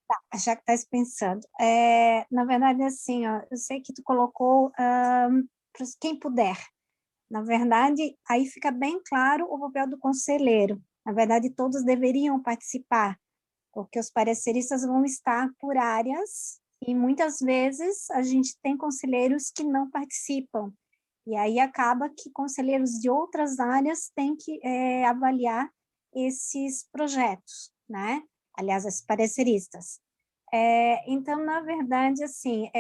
Tá, já que está pensando. Na verdade, assim, ó, eu sei que tu colocou quem puder. Na verdade, aí fica bem claro o papel do conselheiro. Na verdade, todos deveriam participar, porque os pareceristas vão estar por áreas e muitas vezes a gente tem conselheiros que não participam. E aí acaba que conselheiros de outras áreas têm que avaliar esses projetos, né? Aliás, os pareceristas. Então, na verdade, assim,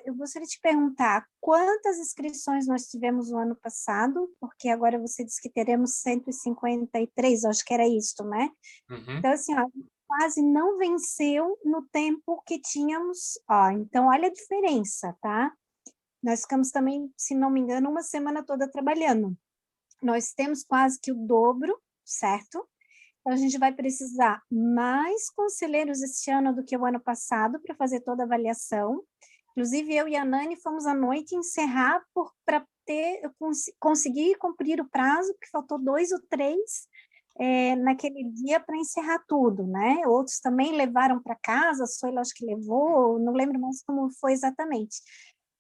eu gostaria de te perguntar quantas inscrições nós tivemos no ano passado, porque agora você disse que teremos 153, acho que era isso, né? Uhum. Então, assim, ó, quase não venceu no tempo que tínhamos, ó, então olha a diferença, tá? Nós ficamos também, se não me engano, uma semana toda trabalhando. Nós temos quase que o dobro, certo? Então, a gente vai precisar mais conselheiros este ano do que o ano passado para fazer toda a avaliação. Inclusive, eu e a Nani fomos à noite encerrar para conseguir cumprir o prazo, porque faltou 2 ou 3 naquele dia para encerrar tudo, né? Outros também levaram para casa, a Soila acho que levou, não lembro mais como foi exatamente.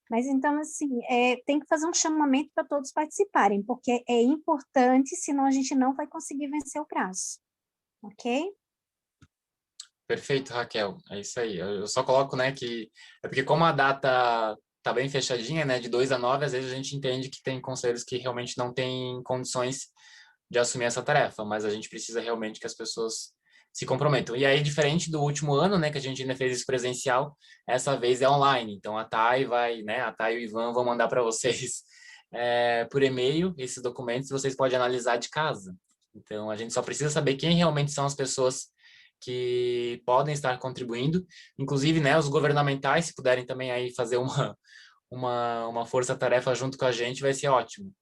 Mas, então, assim, tem que fazer um chamamento para todos participarem, porque é importante, senão a gente não vai conseguir vencer o prazo. Ok? Perfeito, Raquel. É isso aí. Eu só coloco, né, que... É porque como a data tá bem fechadinha, né, de 2 a 9, às vezes a gente entende que tem conselheiros que realmente não têm condições de assumir essa tarefa, mas a gente precisa realmente que as pessoas se comprometam. E aí, diferente do último ano, né, que a gente ainda fez isso presencial, essa vez é online. Então, a Thay né, a Thay e o Ivan vão mandar para vocês por e-mail esses documentos, vocês podem analisar de casa. Então, a gente só precisa saber quem realmente são as pessoas que podem estar contribuindo. Inclusive, né, os governamentais, se puderem também aí fazer uma força-tarefa junto com a gente, vai ser ótimo.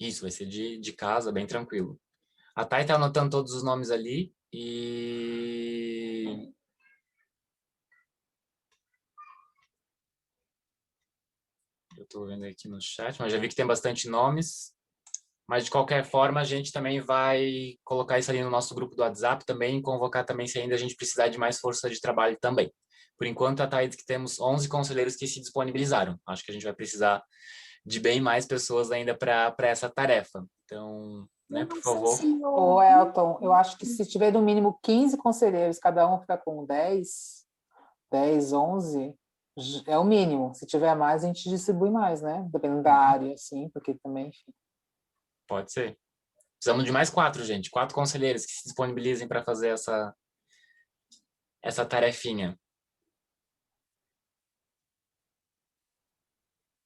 Isso, vai ser de casa, bem tranquilo. A Thay está anotando todos os nomes ali e... Eu estou vendo aqui no chat, mas já vi que tem bastante nomes. Mas, de qualquer forma, a gente também vai colocar isso ali no nosso grupo do WhatsApp também e convocar também se ainda a gente precisar de mais força de trabalho também. Por enquanto, a Thay diz que temos 11 conselheiros que se disponibilizaram. Acho que a gente vai precisar de bem mais pessoas ainda para essa tarefa. Então, né, por favor. Ô, Elton, eu acho que se tiver no mínimo 15 conselheiros, cada um fica com 10, 11, é o mínimo. Se tiver mais, a gente distribui mais, né? Dependendo da área, assim, porque também, enfim. Pode ser. Precisamos de mais 4, gente. 4 conselheiros que se disponibilizem para fazer essa tarefinha.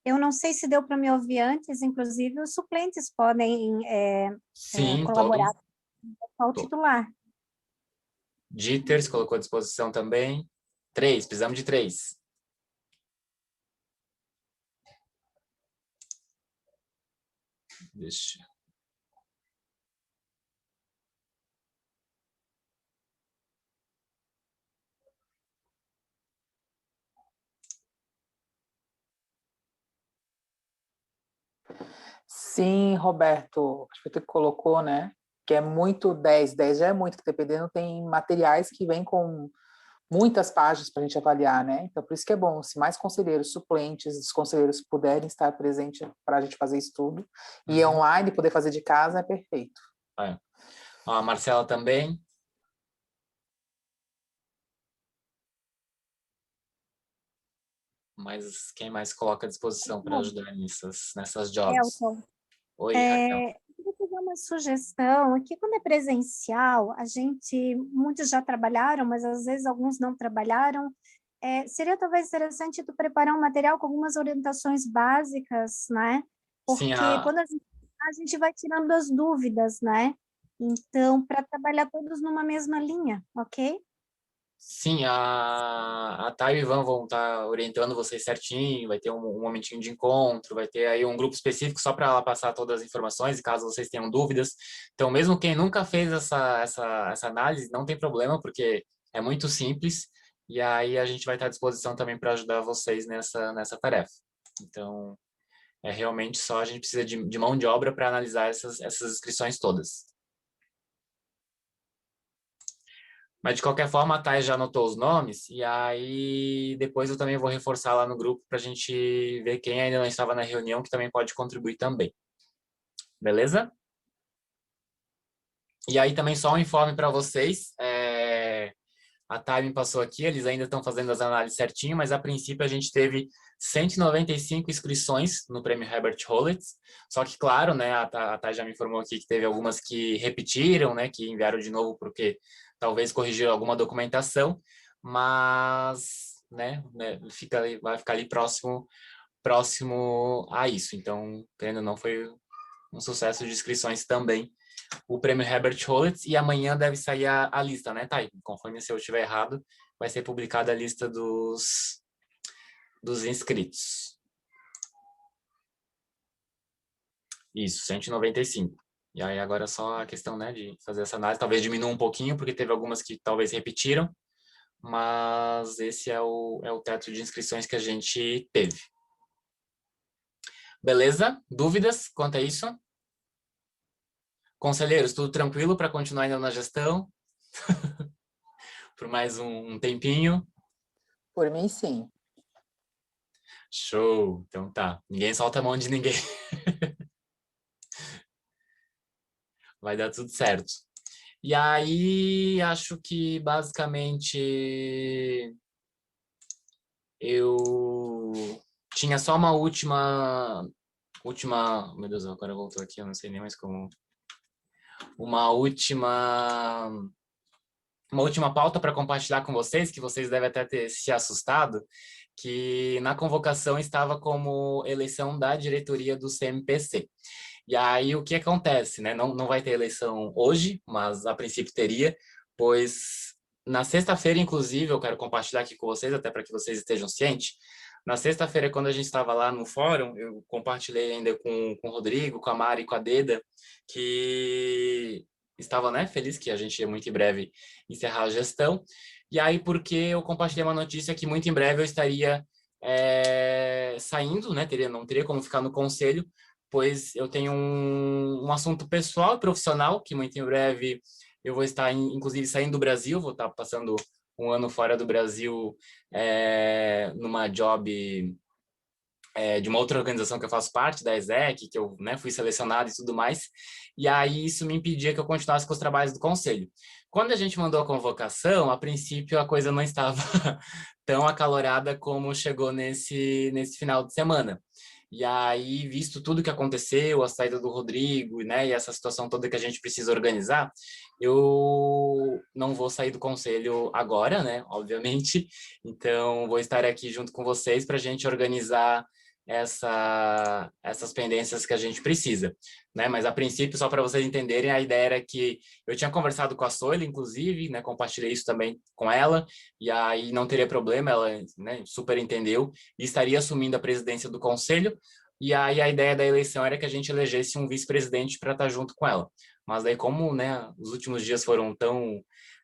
Eu não sei se deu para me ouvir antes, inclusive os suplentes podem Sim, colaborar com o titular. Dieter se colocou à disposição também. 3, precisamos de 3. Deixa. Sim, Roberto, acho que você colocou, né? Que é muito 10 já é muito, que dependendo tem materiais que vêm com muitas páginas para a gente avaliar, né? Então, por isso que é bom, se mais conselheiros, suplentes, os conselheiros puderem estar presentes para a gente fazer isso tudo, e online, poder fazer de casa, é perfeito. É. A Marcela também. Mas quem mais coloca à disposição para ajudar nessas jobs? Elton, Oi, Raquel. eu vou fazer uma sugestão. Aqui, quando é presencial, muitos já trabalharam, mas às vezes alguns não trabalharam. Seria talvez interessante tu preparar um material com algumas orientações básicas, né? Porque Sim, quando a gente vai tirando as dúvidas, né? Então, para trabalhar todos numa mesma linha, ok? Sim, a Thay e o Ivan vão estar orientando vocês certinho, vai ter um momentinho de encontro, vai ter aí um grupo específico só para ela passar todas as informações, e caso vocês tenham dúvidas. Então, mesmo quem nunca fez essa análise, não tem problema, porque é muito simples, e aí a gente vai estar à disposição também para ajudar vocês nessa tarefa. Então, é realmente só a gente precisa de mão de obra para analisar essas inscrições todas. Mas, de qualquer forma, a Thay já anotou os nomes, e aí depois eu também vou reforçar lá no grupo para a gente ver quem ainda não estava na reunião, que também pode contribuir também. Beleza? E aí também só um informe para vocês. A Thay me passou aqui, eles ainda estão fazendo as análises certinho, mas a princípio a gente teve 195 inscrições no Prêmio Herbert Holitz. Só que, claro, né, a Thay já me informou aqui que teve algumas que repetiram, né, que enviaram de novo porque talvez corrigiram alguma documentação, mas, né vai ficar ali próximo a isso. Então, querendo ou não, foi um sucesso de inscrições também o Prêmio Herbert Holitz, e amanhã deve sair a lista, né, Thay? Conforme se eu estiver errado, vai ser publicada a lista dos inscritos. Isso, 195. E aí agora só a questão, né, de fazer essa análise, talvez diminua um pouquinho, porque teve algumas que talvez repetiram, mas esse é o teto de inscrições que a gente teve. Beleza? Dúvidas quanto a isso? Conselheiros, tudo tranquilo para continuar ainda na gestão? Por mais um tempinho? Por mim, sim. Show! Então tá. Ninguém solta a mão de ninguém. Vai dar tudo certo. E aí, acho que basicamente eu tinha só uma última... Meu Deus, agora voltou aqui, eu não sei nem mais como... Uma última uma última pauta para compartilhar com vocês, que vocês devem até ter se assustado, que na convocação estava como eleição da diretoria do CMPC. E aí o que acontece, né? Não vai ter eleição hoje, mas a princípio teria, pois na sexta-feira, inclusive, eu quero compartilhar aqui com vocês, até para que vocês estejam cientes. Na sexta-feira, quando a gente estava lá no fórum, eu compartilhei ainda com o Rodrigo, com a Mari e com a Deda, que estava, né, feliz que a gente ia muito em breve encerrar a gestão. E aí, porque eu compartilhei uma notícia que muito em breve eu estaria saindo, né, não teria como ficar no conselho, pois eu tenho um assunto pessoal e profissional, que muito em breve eu vou estar, inclusive, saindo do Brasil, vou estar passando um ano fora do Brasil numa job de uma outra organização que eu faço parte, da ESEC, que eu, né, fui selecionado e tudo mais, e aí isso me impedia que eu continuasse com os trabalhos do conselho. Quando a gente mandou a convocação, a princípio a coisa não estava tão acalorada como chegou nesse final de semana. E aí, visto tudo que aconteceu, a saída do Rodrigo, né, e essa situação toda que a gente precisa organizar, eu não vou sair do conselho agora, né, obviamente. Então, vou estar aqui junto com vocês para a gente organizar essas pendências que a gente precisa, né? Mas a princípio, só para vocês entenderem, a ideia era que eu tinha conversado com a Soile, inclusive, né? Compartilhei isso também com ela, e aí não teria problema, ela, né, super entendeu, e estaria assumindo a presidência do conselho, e aí a ideia da eleição era que a gente elegesse um vice-presidente para estar junto com ela. Mas daí, como, né, os últimos dias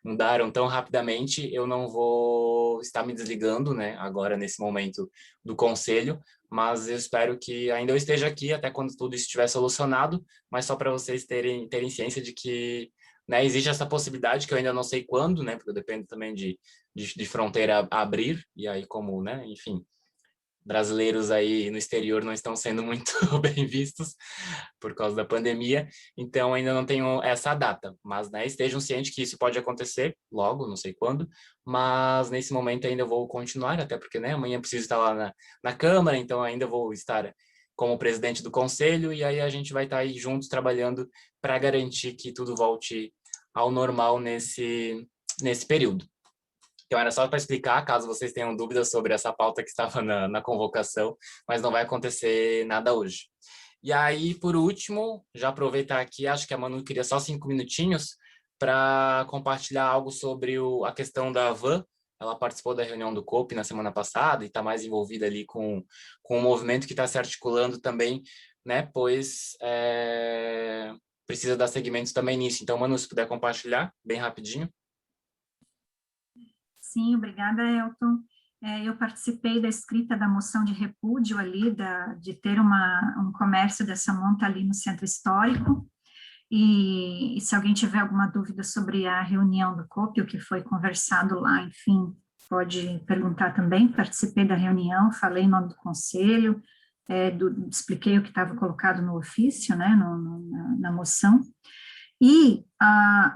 mudaram tão rapidamente, eu não vou estar me desligando, né, agora nesse momento do conselho, mas eu espero que ainda eu esteja aqui até quando tudo estiver solucionado, mas só para vocês terem ciência de que, né, existe essa possibilidade, que eu ainda não sei quando, né, porque depende também de fronteira abrir, e aí como, né, enfim, brasileiros aí no exterior não estão sendo muito bem vistos por causa da pandemia, então ainda não tenho essa data, mas, né, estejam cientes que isso pode acontecer logo, não sei quando, mas nesse momento ainda vou continuar, até porque, né, amanhã preciso estar lá na Câmara, então ainda vou estar como presidente do conselho, e aí a gente vai estar aí juntos trabalhando para garantir que tudo volte ao normal nesse período. Então, era só para explicar, caso vocês tenham dúvidas sobre essa pauta que estava na convocação, mas não vai acontecer nada hoje. E aí, por último, já aproveitar aqui, acho que a Manu queria só 5 minutinhos para compartilhar algo sobre a questão da van. Ela participou da reunião do COP na semana passada e está mais envolvida ali com o movimento que está se articulando também, né? Pois precisa dar segmentos também nisso. Então, Manu, se puder compartilhar bem rapidinho. Sim, obrigada, Elton. Eu participei da escrita da moção de repúdio ali, de ter um comércio dessa monta ali no centro histórico, e se alguém tiver alguma dúvida sobre a reunião do COP, o que foi conversado lá, enfim, pode perguntar também. Participei da reunião, falei em nome do conselho, expliquei o que estava colocado no ofício, né, na moção. E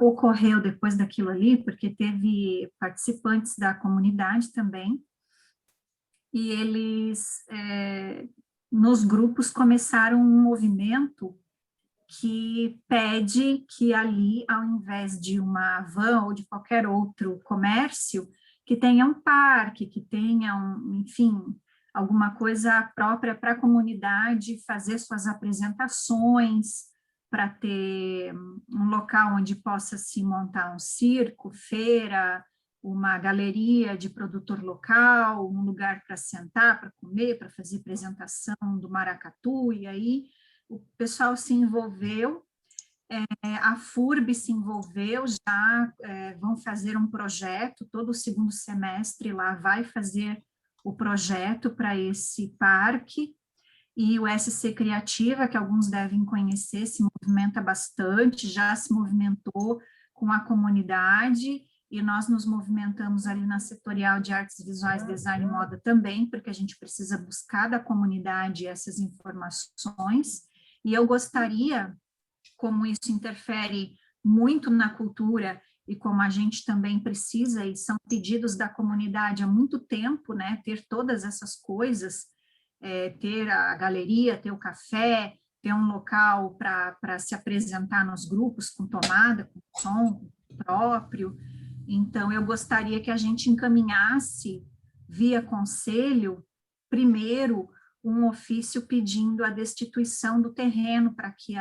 ocorreu depois daquilo ali, porque teve participantes da comunidade também, e eles, nos grupos, começaram um movimento que pede que ali, ao invés de uma van ou de qualquer outro comércio, que tenha um parque, que tenha, enfim, alguma coisa própria para a comunidade fazer suas apresentações, para ter um local onde possa se montar um circo, feira, uma galeria de produtor local, um lugar para sentar, para comer, para fazer apresentação do maracatu, e aí o pessoal se envolveu, a FURB se envolveu, já vão fazer um projeto, todo o segundo semestre lá vai fazer o projeto para esse parque, e o SC Criativa, que alguns devem conhecer, se movimenta bastante, já se movimentou com a comunidade, e nós nos movimentamos ali na setorial de artes visuais, design e moda também, porque a gente precisa buscar da comunidade essas informações, e eu gostaria, como isso interfere muito na cultura, e como a gente também precisa, e são pedidos da comunidade há muito tempo, né, ter todas essas coisas, ter a galeria, ter o café, ter um local para se apresentar nos grupos, com tomada, com som próprio, Então, eu gostaria que a gente encaminhasse, via conselho, primeiro, um ofício pedindo a destituição do terreno para que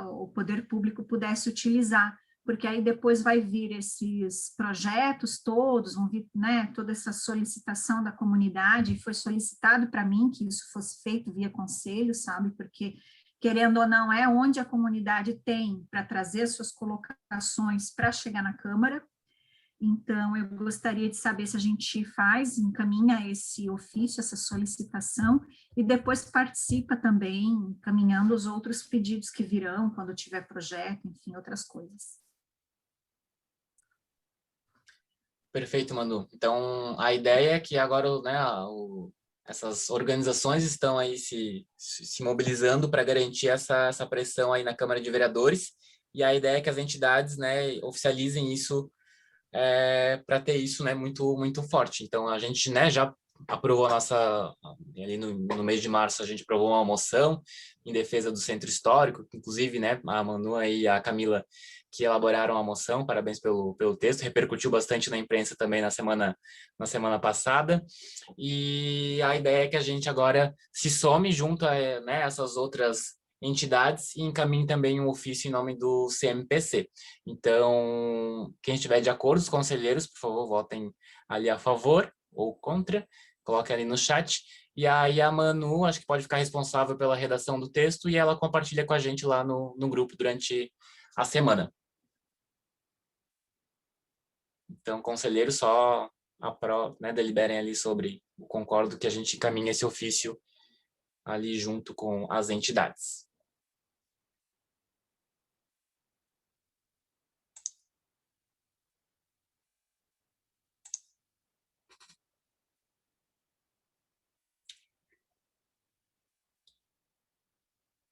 o poder público pudesse utilizar, porque aí depois vai vir esses projetos todos, vão vir, né, toda essa solicitação da comunidade, foi solicitado para mim que isso fosse feito via conselho, sabe, porque, querendo ou não, é onde a comunidade tem para trazer suas colocações para chegar na Câmara. Então, eu gostaria de saber se a gente encaminha esse ofício, essa solicitação, e depois participa também, encaminhando os outros pedidos que virão, quando tiver projeto, enfim, outras coisas. Perfeito, Manu. Então, a ideia é que agora, né, essas organizações estão aí se mobilizando para garantir essa pressão aí na Câmara de Vereadores, e a ideia é que as entidades, né, oficializem isso para ter isso, né, muito, muito forte. Então, a gente, né, já aprovou ali no mês de março, a gente aprovou uma moção em defesa do Centro Histórico, inclusive, né, a Manu e a Camila que elaboraram a moção, parabéns pelo texto, repercutiu bastante na imprensa também na semana passada, e a ideia é que a gente agora se some junto a, né, essas outras entidades e encaminhe também um ofício em nome do CMPC. Então, quem estiver de acordo, os conselheiros, por favor, votem ali a favor ou contra, coloquem ali no chat, e aí a Manu, acho que pode ficar responsável pela redação do texto, e ela compartilha com a gente lá no grupo durante a semana. Então, conselheiros, só né, deliberem ali sobre, concordo que a gente encaminhe esse ofício ali junto com as entidades.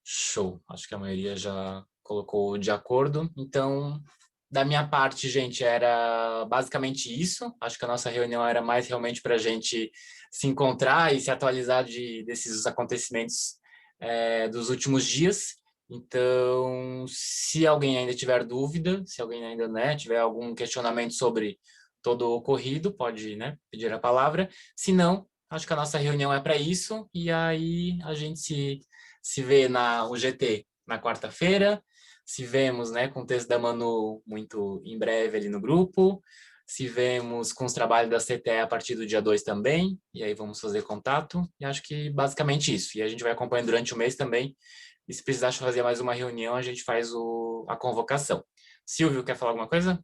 Show, acho que a maioria já colocou de acordo. Então, da minha parte, gente, era basicamente isso. Acho que a nossa reunião era mais realmente para a gente se encontrar e se atualizar desses acontecimentos dos últimos dias. Então, se alguém ainda tiver dúvida, se alguém ainda, né, tiver algum questionamento sobre todo o ocorrido, pode, né, pedir a palavra. Se não, acho que a nossa reunião é para isso, e aí a gente se vê na UGT na quarta-feira, se vemos, né, com o texto da Manu muito em breve ali no grupo, se vemos com os trabalhos da CTE a partir do dia 2 também, e aí vamos fazer contato, e acho que basicamente isso. E a gente vai acompanhando durante o mês também, e se precisar fazer mais uma reunião, a gente faz a convocação. Silvio, quer falar alguma coisa?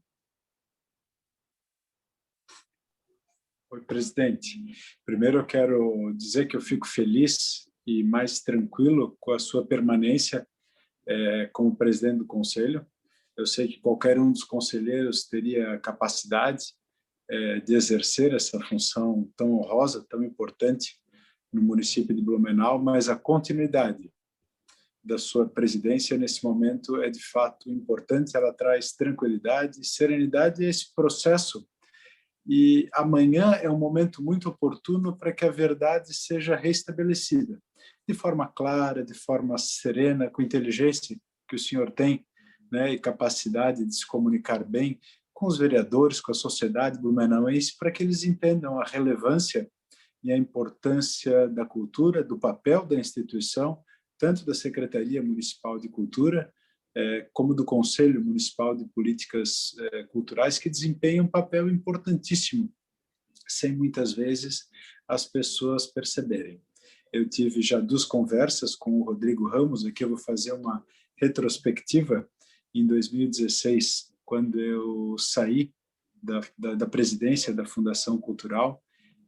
Oi, presidente. Primeiro eu quero dizer que eu fico feliz e mais tranquilo com a sua permanência como presidente do Conselho. Eu sei que qualquer um dos conselheiros teria capacidade de exercer essa função tão honrosa, tão importante no município de Blumenau, mas a continuidade da sua presidência nesse momento é de fato importante, ela traz tranquilidade e serenidade a esse processo, e amanhã é um momento muito oportuno para que a verdade seja restabelecida, de forma clara, de forma serena, com inteligência que o senhor tem, né, e capacidade de se comunicar bem com os vereadores, com a sociedade blumenauense, para que eles entendam a relevância e a importância da cultura, do papel da instituição, tanto da Secretaria Municipal de Cultura, como do Conselho Municipal de Políticas Culturais, que desempenham um papel importantíssimo, sem muitas vezes as pessoas perceberem. Eu tive já 2 conversas com o Rodrigo Ramos, aqui eu vou fazer uma retrospectiva. Em 2016, quando eu saí da presidência da Fundação Cultural,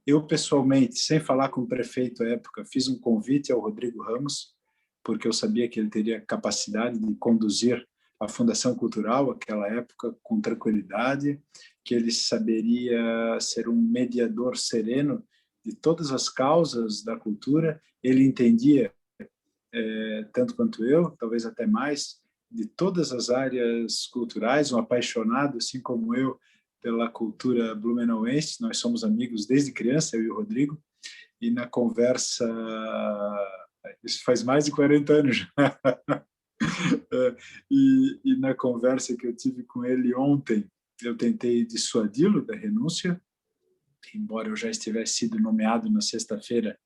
eu pessoalmente, sem falar com o prefeito à época, fiz um convite ao Rodrigo Ramos, porque eu sabia que ele teria capacidade de conduzir a Fundação Cultural naquela época com tranquilidade, que ele saberia ser um mediador sereno de todas as causas da cultura. Ele entendia, tanto quanto eu, talvez até mais, de todas as áreas culturais, um apaixonado, assim como eu, pela cultura blumenauense. Nós somos amigos desde criança, eu e o Rodrigo, e na conversa, isso faz mais de 40 anos, E na conversa que eu tive com ele ontem, eu tentei dissuadi-lo da renúncia, embora eu já estivesse sido nomeado na sexta-feira.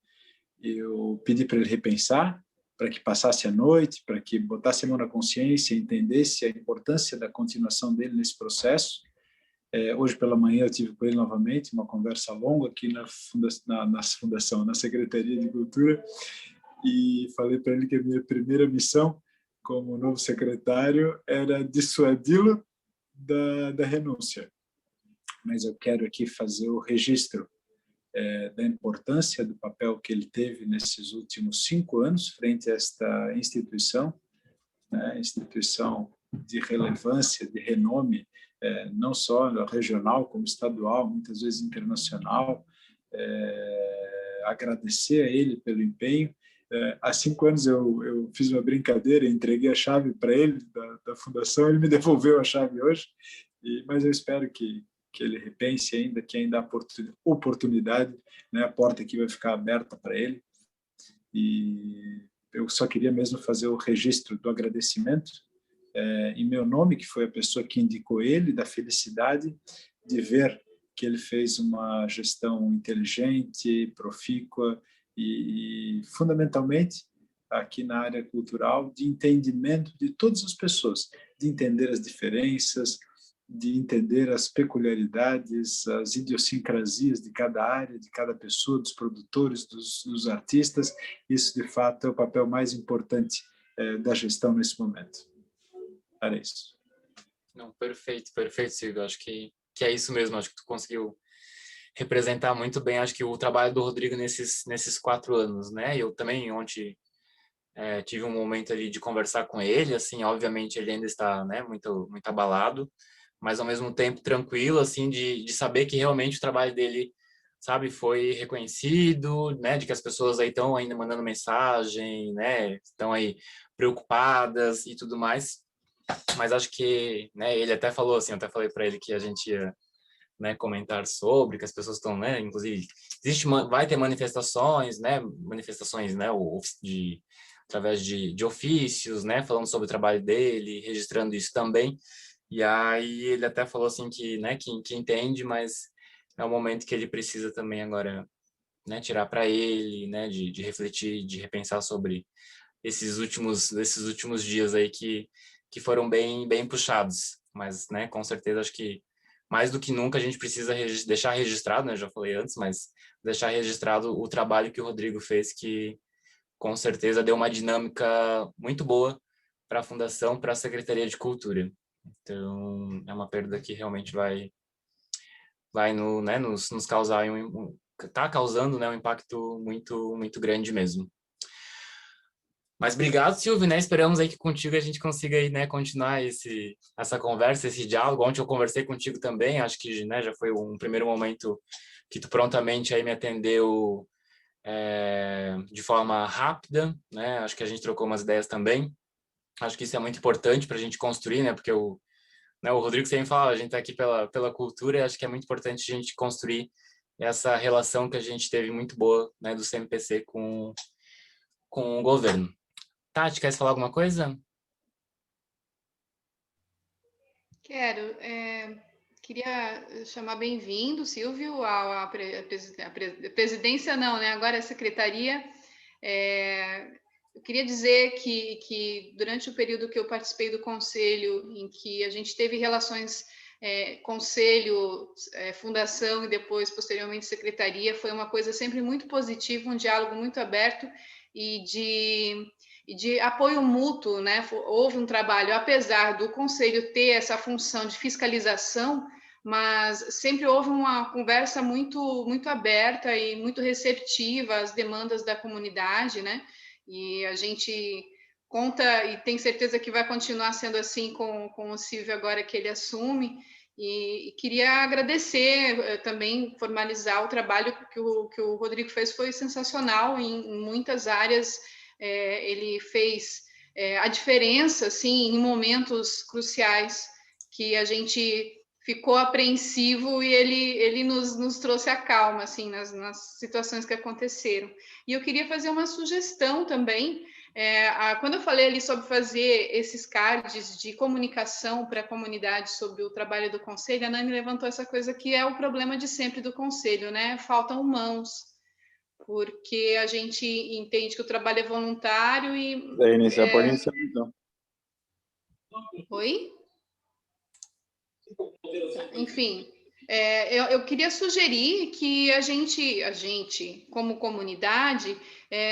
Eu pedi para ele repensar, para que passasse a noite, para que botasse a mão na consciência, entendesse a importância da continuação dele nesse processo. Hoje pela manhã eu tive com ele novamente uma conversa longa aqui na fundação, na Secretaria de Cultura, e falei para ele que a minha primeira missão como novo secretário era dissuadi-lo da renúncia. Mas eu quero aqui fazer o registro da importância do papel que ele teve nesses últimos 5 anos frente a esta instituição, né? Instituição de relevância, de renome, não só regional como estadual, muitas vezes internacional. Agradecer a ele pelo empenho. Há 5 anos eu fiz uma brincadeira, entreguei a chave para ele da fundação, ele me devolveu a chave hoje, mas eu espero que ele repense ainda, que ainda há oportunidade, né? A porta aqui vai ficar aberta para ele. E eu só queria mesmo fazer o registro do agradecimento em meu nome, que foi a pessoa que indicou ele, da felicidade de ver que ele fez uma gestão inteligente, profícua e fundamentalmente, aqui na área cultural, de entendimento de todas as pessoas, de entender as diferenças, de entender as peculiaridades, as idiosincrasias de cada área, de cada pessoa, dos produtores, dos artistas. Isso, de fato, é o papel mais importante da gestão nesse momento. Era isso. Não, perfeito, Silvio. Acho que é isso mesmo. Acho que tu conseguiu representar muito bem, acho que o trabalho do Rodrigo nesses 4 anos, né? Eu também ontem tive um momento ali de conversar com ele, assim, obviamente ele ainda está, né, muito abalado, mas ao mesmo tempo tranquilo, assim, de saber que realmente o trabalho dele, sabe, foi reconhecido, né, de que as pessoas aí estão ainda mandando mensagem, né, estão aí preocupadas e tudo mais. Mas acho que, né, ele até falou assim, eu até falei para ele que a gente ia, né, comentar sobre, que as pessoas estão, né, inclusive, vai ter manifestações, né, através de ofícios, né, falando sobre o trabalho dele, registrando isso também. E aí ele até falou assim que, né, que entende, mas é um momento que ele precisa também agora, né, tirar para ele, né, de refletir, de repensar sobre esses últimos dias aí que foram bem puxados. Mas, né, com certeza acho que mais do que nunca a gente precisa deixar registrado, né, já falei antes, mas deixar registrado o trabalho que o Rodrigo fez, que com certeza deu uma dinâmica muito boa para a Fundação, para a Secretaria de Cultura. Então, é uma perda que realmente vai nos causar tá causando, né, um impacto muito grande mesmo. Mas obrigado, Silvio, né? Esperamos aí que contigo a gente consiga aí, né, continuar essa conversa, esse diálogo. Ontem eu conversei contigo também, acho que, né, já foi um primeiro momento que tu prontamente aí me atendeu de forma rápida, né? Acho que a gente trocou umas ideias também. Acho que isso é muito importante para a gente construir, né? Porque o Rodrigo sempre fala, a gente está aqui pela cultura, e acho que é muito importante a gente construir essa relação que a gente teve muito boa, né, do CMPC com o governo. Tati, quer falar alguma coisa? Quero. Queria chamar bem-vindo, Silvio, à presidência, não, né? Agora é a secretaria. Eu queria dizer que durante o período que eu participei do conselho, em que a gente teve relações conselho, fundação e depois, posteriormente, secretaria, foi uma coisa sempre muito positiva, um diálogo muito aberto e de apoio mútuo, né? Houve um trabalho, apesar do conselho ter essa função de fiscalização, mas sempre houve uma conversa muito aberta e muito receptiva às demandas da comunidade, né? E a gente conta e tem certeza que vai continuar sendo assim com o Silvio agora que ele assume. E queria agradecer também, formalizar o trabalho que o Rodrigo fez, foi sensacional em muitas áreas. Ele fez a diferença, assim, em momentos cruciais que a gente ficou apreensivo e ele nos trouxe a calma, assim, nas situações que aconteceram. E eu queria fazer uma sugestão também, Quando eu falei ali sobre fazer esses cards de comunicação para a comunidade sobre o trabalho do conselho, a Nani levantou essa coisa que é o problema de sempre do conselho, né? Faltam mãos, porque a gente entende que o trabalho é voluntário e... Pode iniciar então. Oi? Enfim, eu queria sugerir que a gente, como comunidade,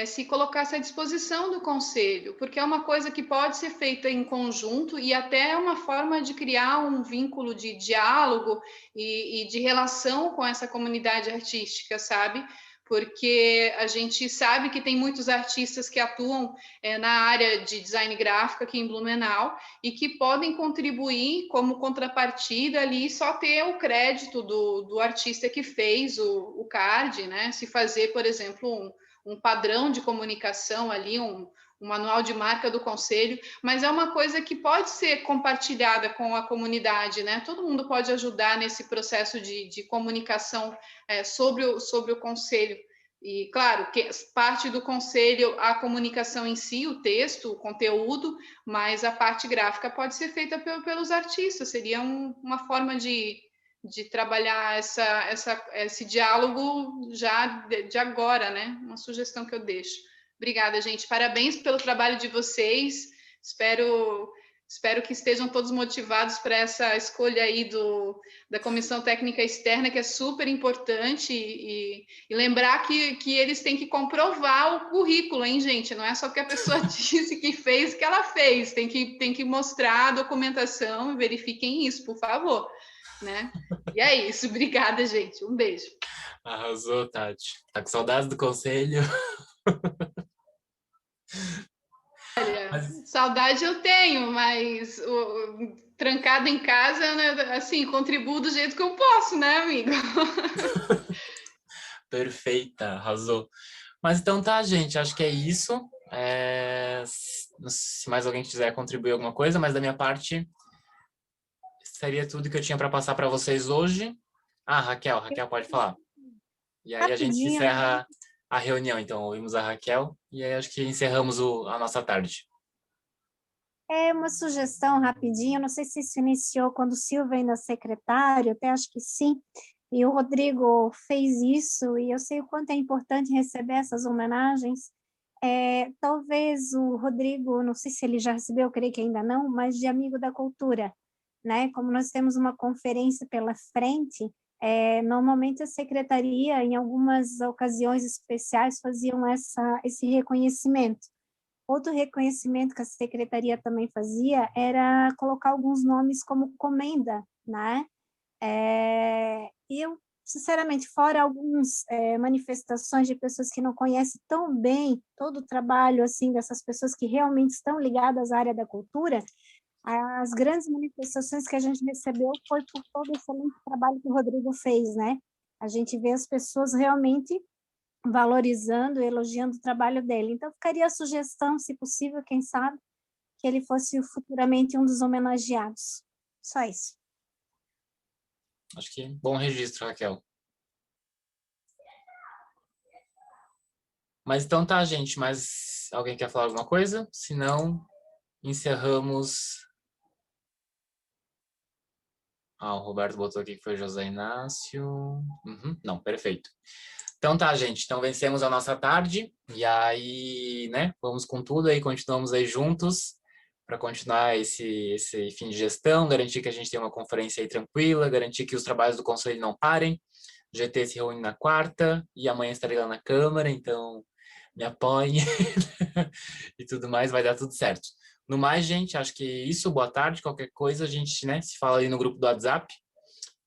se colocasse à disposição do conselho, porque é uma coisa que pode ser feita em conjunto e até é uma forma de criar um vínculo de diálogo e de relação com essa comunidade artística, sabe? Porque a gente sabe que tem muitos artistas que atuam na área de design gráfico aqui em Blumenau e que podem contribuir como contrapartida ali, só ter o crédito do artista que fez o card, né? Se fazer, por exemplo, um padrão de comunicação ali, um manual de marca do conselho, mas é uma coisa que pode ser compartilhada com a comunidade, né? Todo mundo pode ajudar nesse processo de comunicação sobre o conselho. E, claro, que parte do conselho, a comunicação em si, o texto, o conteúdo, mas a parte gráfica pode ser feita pelos artistas, seria uma forma de trabalhar esse diálogo já de agora, né? Uma sugestão que eu deixo. Obrigada, gente. Parabéns pelo trabalho de vocês. Espero que estejam todos motivados para essa escolha aí da Comissão Técnica Externa, que é super importante, e lembrar que eles têm que comprovar o currículo, hein, gente? Não é só porque a pessoa disse que fez, que ela fez. Tem que mostrar a documentação e verifiquem isso, por favor. Né? E é isso. Obrigada, gente. Um beijo. Arrasou, Tati. Tá com saudades do conselho? Olha, saudade eu tenho, mas trancada em casa, né, assim, contribuo do jeito que eu posso, né, amigo? Perfeita, arrasou. Mas então tá, gente, acho que é isso. Se mais alguém quiser contribuir alguma coisa, mas da minha parte, seria tudo que eu tinha para passar para vocês hoje. Raquel pode falar. E aí a gente encerra a reunião, então ouvimos a Raquel e aí acho que encerramos a nossa tarde. É uma sugestão rapidinho, não sei se isso iniciou quando o Silvio ainda secretário, até acho que sim, e o Rodrigo fez isso, e eu sei o quanto é importante receber essas homenagens. Talvez o Rodrigo, não sei se ele já recebeu, eu creio que ainda não, mas de amigo da cultura, né? Como nós temos uma conferência pela frente, normalmente a secretaria, em algumas ocasiões especiais, faziam esse reconhecimento. Outro reconhecimento que a secretaria também fazia era colocar alguns nomes como comenda, né? E eu, sinceramente, fora algumas manifestações de pessoas que não conhecem tão bem todo o trabalho assim dessas pessoas que realmente estão ligadas à área da cultura, as grandes manifestações que a gente recebeu foi por todo o excelente trabalho que o Rodrigo fez, né? A gente vê as pessoas realmente valorizando, elogiando o trabalho dele. Então, ficaria a sugestão, se possível, quem sabe, que ele fosse futuramente um dos homenageados. Só isso. Acho que bom registro, Raquel. Mas então tá, gente. Mas alguém quer falar alguma coisa? Se não, encerramos... o Roberto botou aqui que foi José Inácio. Não, perfeito. Então tá, gente. Então vencemos a nossa tarde. E aí, né? Vamos com tudo aí. Continuamos aí juntos para continuar esse fim de gestão, garantir que a gente tenha uma conferência aí tranquila, garantir que os trabalhos do Conselho não parem. O GT se reúne na quarta e amanhã estarei lá na Câmara, então me apoiem e tudo mais, vai dar tudo certo. No mais, gente, acho que isso, boa tarde, qualquer coisa a gente, né, se fala ali no grupo do WhatsApp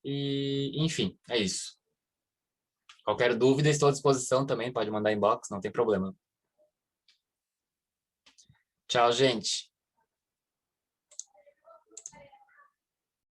e, enfim, é isso. Qualquer dúvida, estou à disposição também, pode mandar inbox, não tem problema. Tchau, gente.